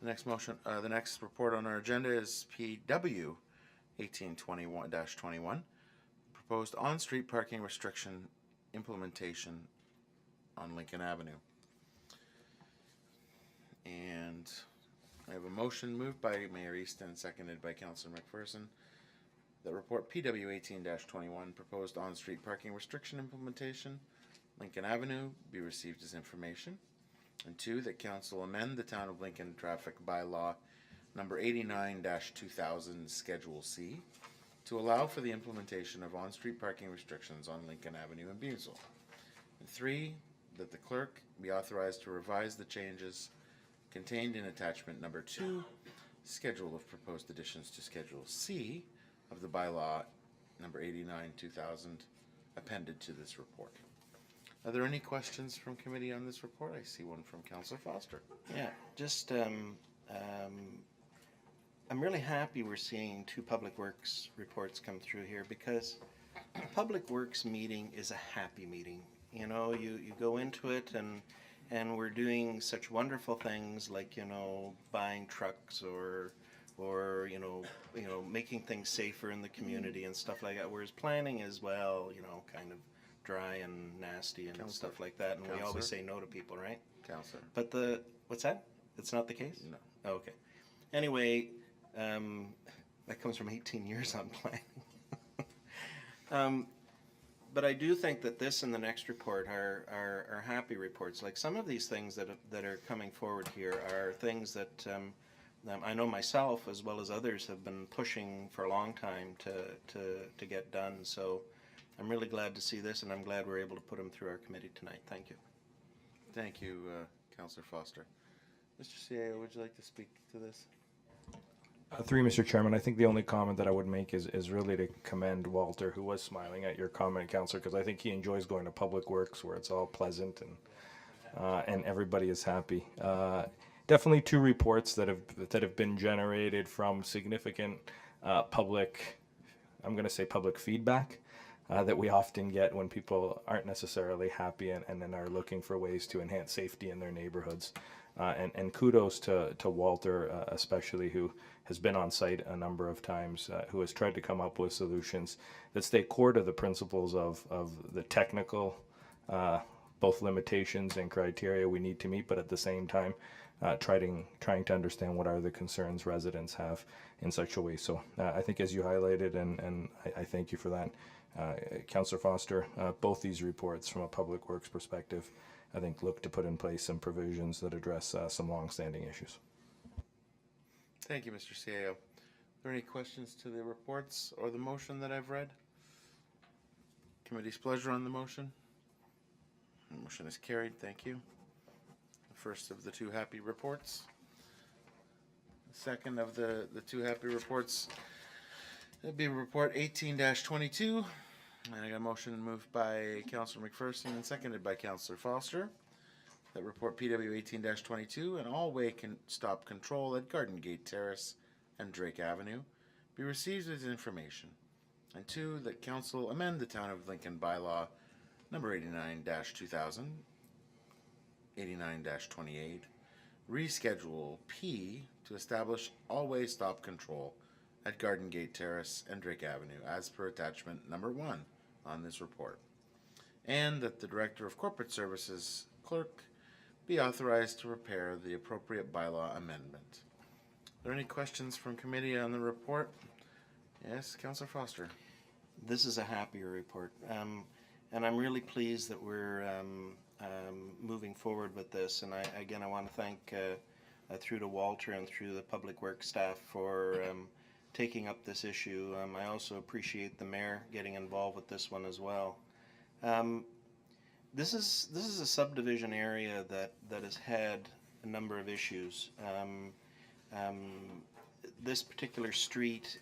The next motion, the next report on our agenda is PW 1821-21, proposed on-street parking restriction implementation on Lincoln Avenue. And I have a motion moved by Mayor Easton, seconded by Councillor McPherson, that report PW 18-21, proposed on-street parking restriction implementation, Lincoln Avenue, be received as information. And 2, that council amend the Town of Lincoln Traffic Bylaw number 89-2000 Schedule C to allow for the implementation of on-street parking restrictions on Lincoln Avenue in Beamsville. And 3, that the clerk be authorized to revise the changes contained in attachment number 2, schedule of proposed additions to Schedule C of the bylaw number 89-2000 appended to this report. Are there any questions from committee on this report? I see one from Councillor Foster. Yeah, just I'm really happy we're seeing 2 Public Works reports come through here, because a Public Works meeting is a happy meeting. You know, you go into it and we're doing such wonderful things like, you know, buying trucks or you know making things safer in the community and stuff like that. Whereas planning is, well, you know, kind of dry and nasty and stuff like that, and we always say no to people, right? Councillor. But what's that? It's not the case? No. Oh, okay. Anyway, that comes from 18 years on planning. But I do think that this and the next report are happy reports. Like some of these things that are coming forward here are things that I know myself as well as others have been pushing for a long time to get done. So I'm really glad to see this, and I'm glad we're able to put them through our committee tonight. Thank you. Thank you, Councillor Foster. Mr. CAO, would you like to speak to this? Through Mr. Chairman, I think the only comment that I would make is really to commend Walter, who was smiling at your comment, Councillor, because I think he enjoys going to Public Works where it's all pleasant and everybody is happy. Definitely 2 reports that have been generated from significant public, I'm going to say public feedback. That we often get when people aren't necessarily happy and then are looking for ways to enhance safety in their neighborhoods. And kudos to Walter, especially, who has been on site a number of times, who has tried to come up with solutions that stay core to the principles of the technical, both limitations and criteria we need to meet, but at the same time, trying to understand what are the concerns residents have in such a way. So I think, as you highlighted, and I thank you for that, Councillor Foster, both these reports from a Public Works perspective, I think, look to put in place some provisions that address some long-standing issues. Thank you, Mr. CAO. Are there any questions to the reports or the motion that I've read? Committee's pleasure on the motion? The motion is carried. Thank you. The first of the 2 happy reports. The second of the 2 happy reports That'd be report 18-22. And I got a motion moved by Councillor McPherson and seconded by Councillor Foster. That report PW 18-22 and all-way stop control at Garden Gate Terrace and Drake Avenue be received as information. And 2, that council amend the Town of Lincoln bylaw number 89-2000, 89-28, reschedule P to establish all-way stop control at Garden Gate Terrace and Drake Avenue as per attachment number 1 on this report. And that the Director of Corporate Services clerk be authorized to prepare the appropriate bylaw amendment. Are there any questions from committee on the report? Yes, Councillor Foster. This is a happier report, and I'm really pleased that we're moving forward with this. And I want to thank through to Walter and through the Public Works staff for taking up this issue. I also appreciate the mayor getting involved with this one as well. This is a subdivision area that has had a number of issues. This particular street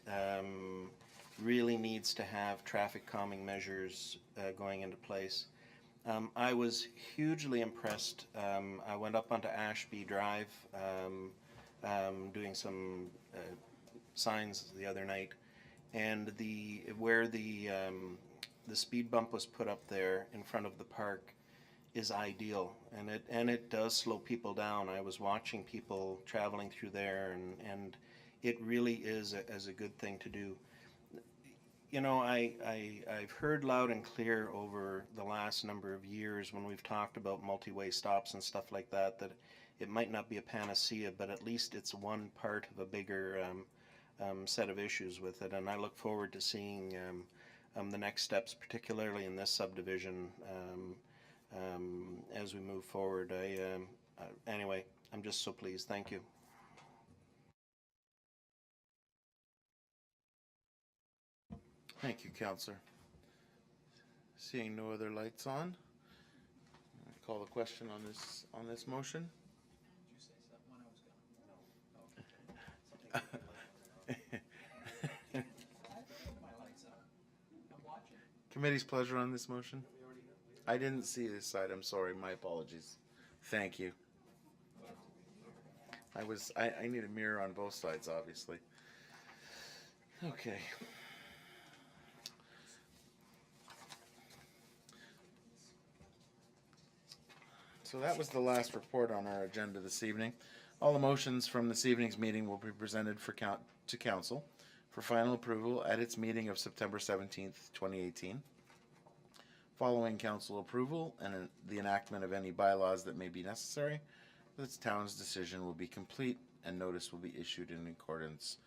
really needs to have traffic calming measures going into place. I was hugely impressed. I went up onto Ashby Drive doing some signs the other night, and where the speed bump was put up there in front of the park is ideal, and it does slow people down. I was watching people traveling through there, and it really is a good thing to do. You know, I've heard loud and clear over the last number of years when we've talked about multi-way stops and stuff like that, that it might not be a panacea, but at least it's one part of a bigger set of issues with it. And I look forward to seeing the next steps, particularly in this subdivision, as we move forward. Anyway, I'm just so pleased. Thank you. Thank you, Councillor. Seeing no other lights on, I call the question on this motion. Committee's pleasure on this motion. I didn't see this side. I'm sorry. My apologies. Thank you. I need a mirror on both sides, obviously. Okay. So that was the last report on our agenda this evening. All the motions from this evening's meeting will be presented to Council for final approval at its meeting of September 17th, 2018. Following Council approval and the enactment of any bylaws that may be necessary, the town's decision will be complete and notice will be issued in accordance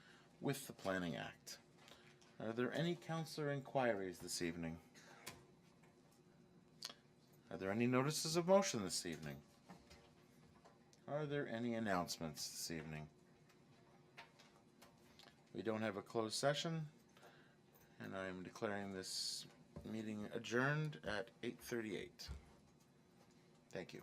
with the Planning Act. Are there any councillor inquiries this evening? Are there any notices of motion this evening? Are there any announcements this evening? We don't have a closed session, and I am declaring this meeting adjourned at 8:38. Thank you.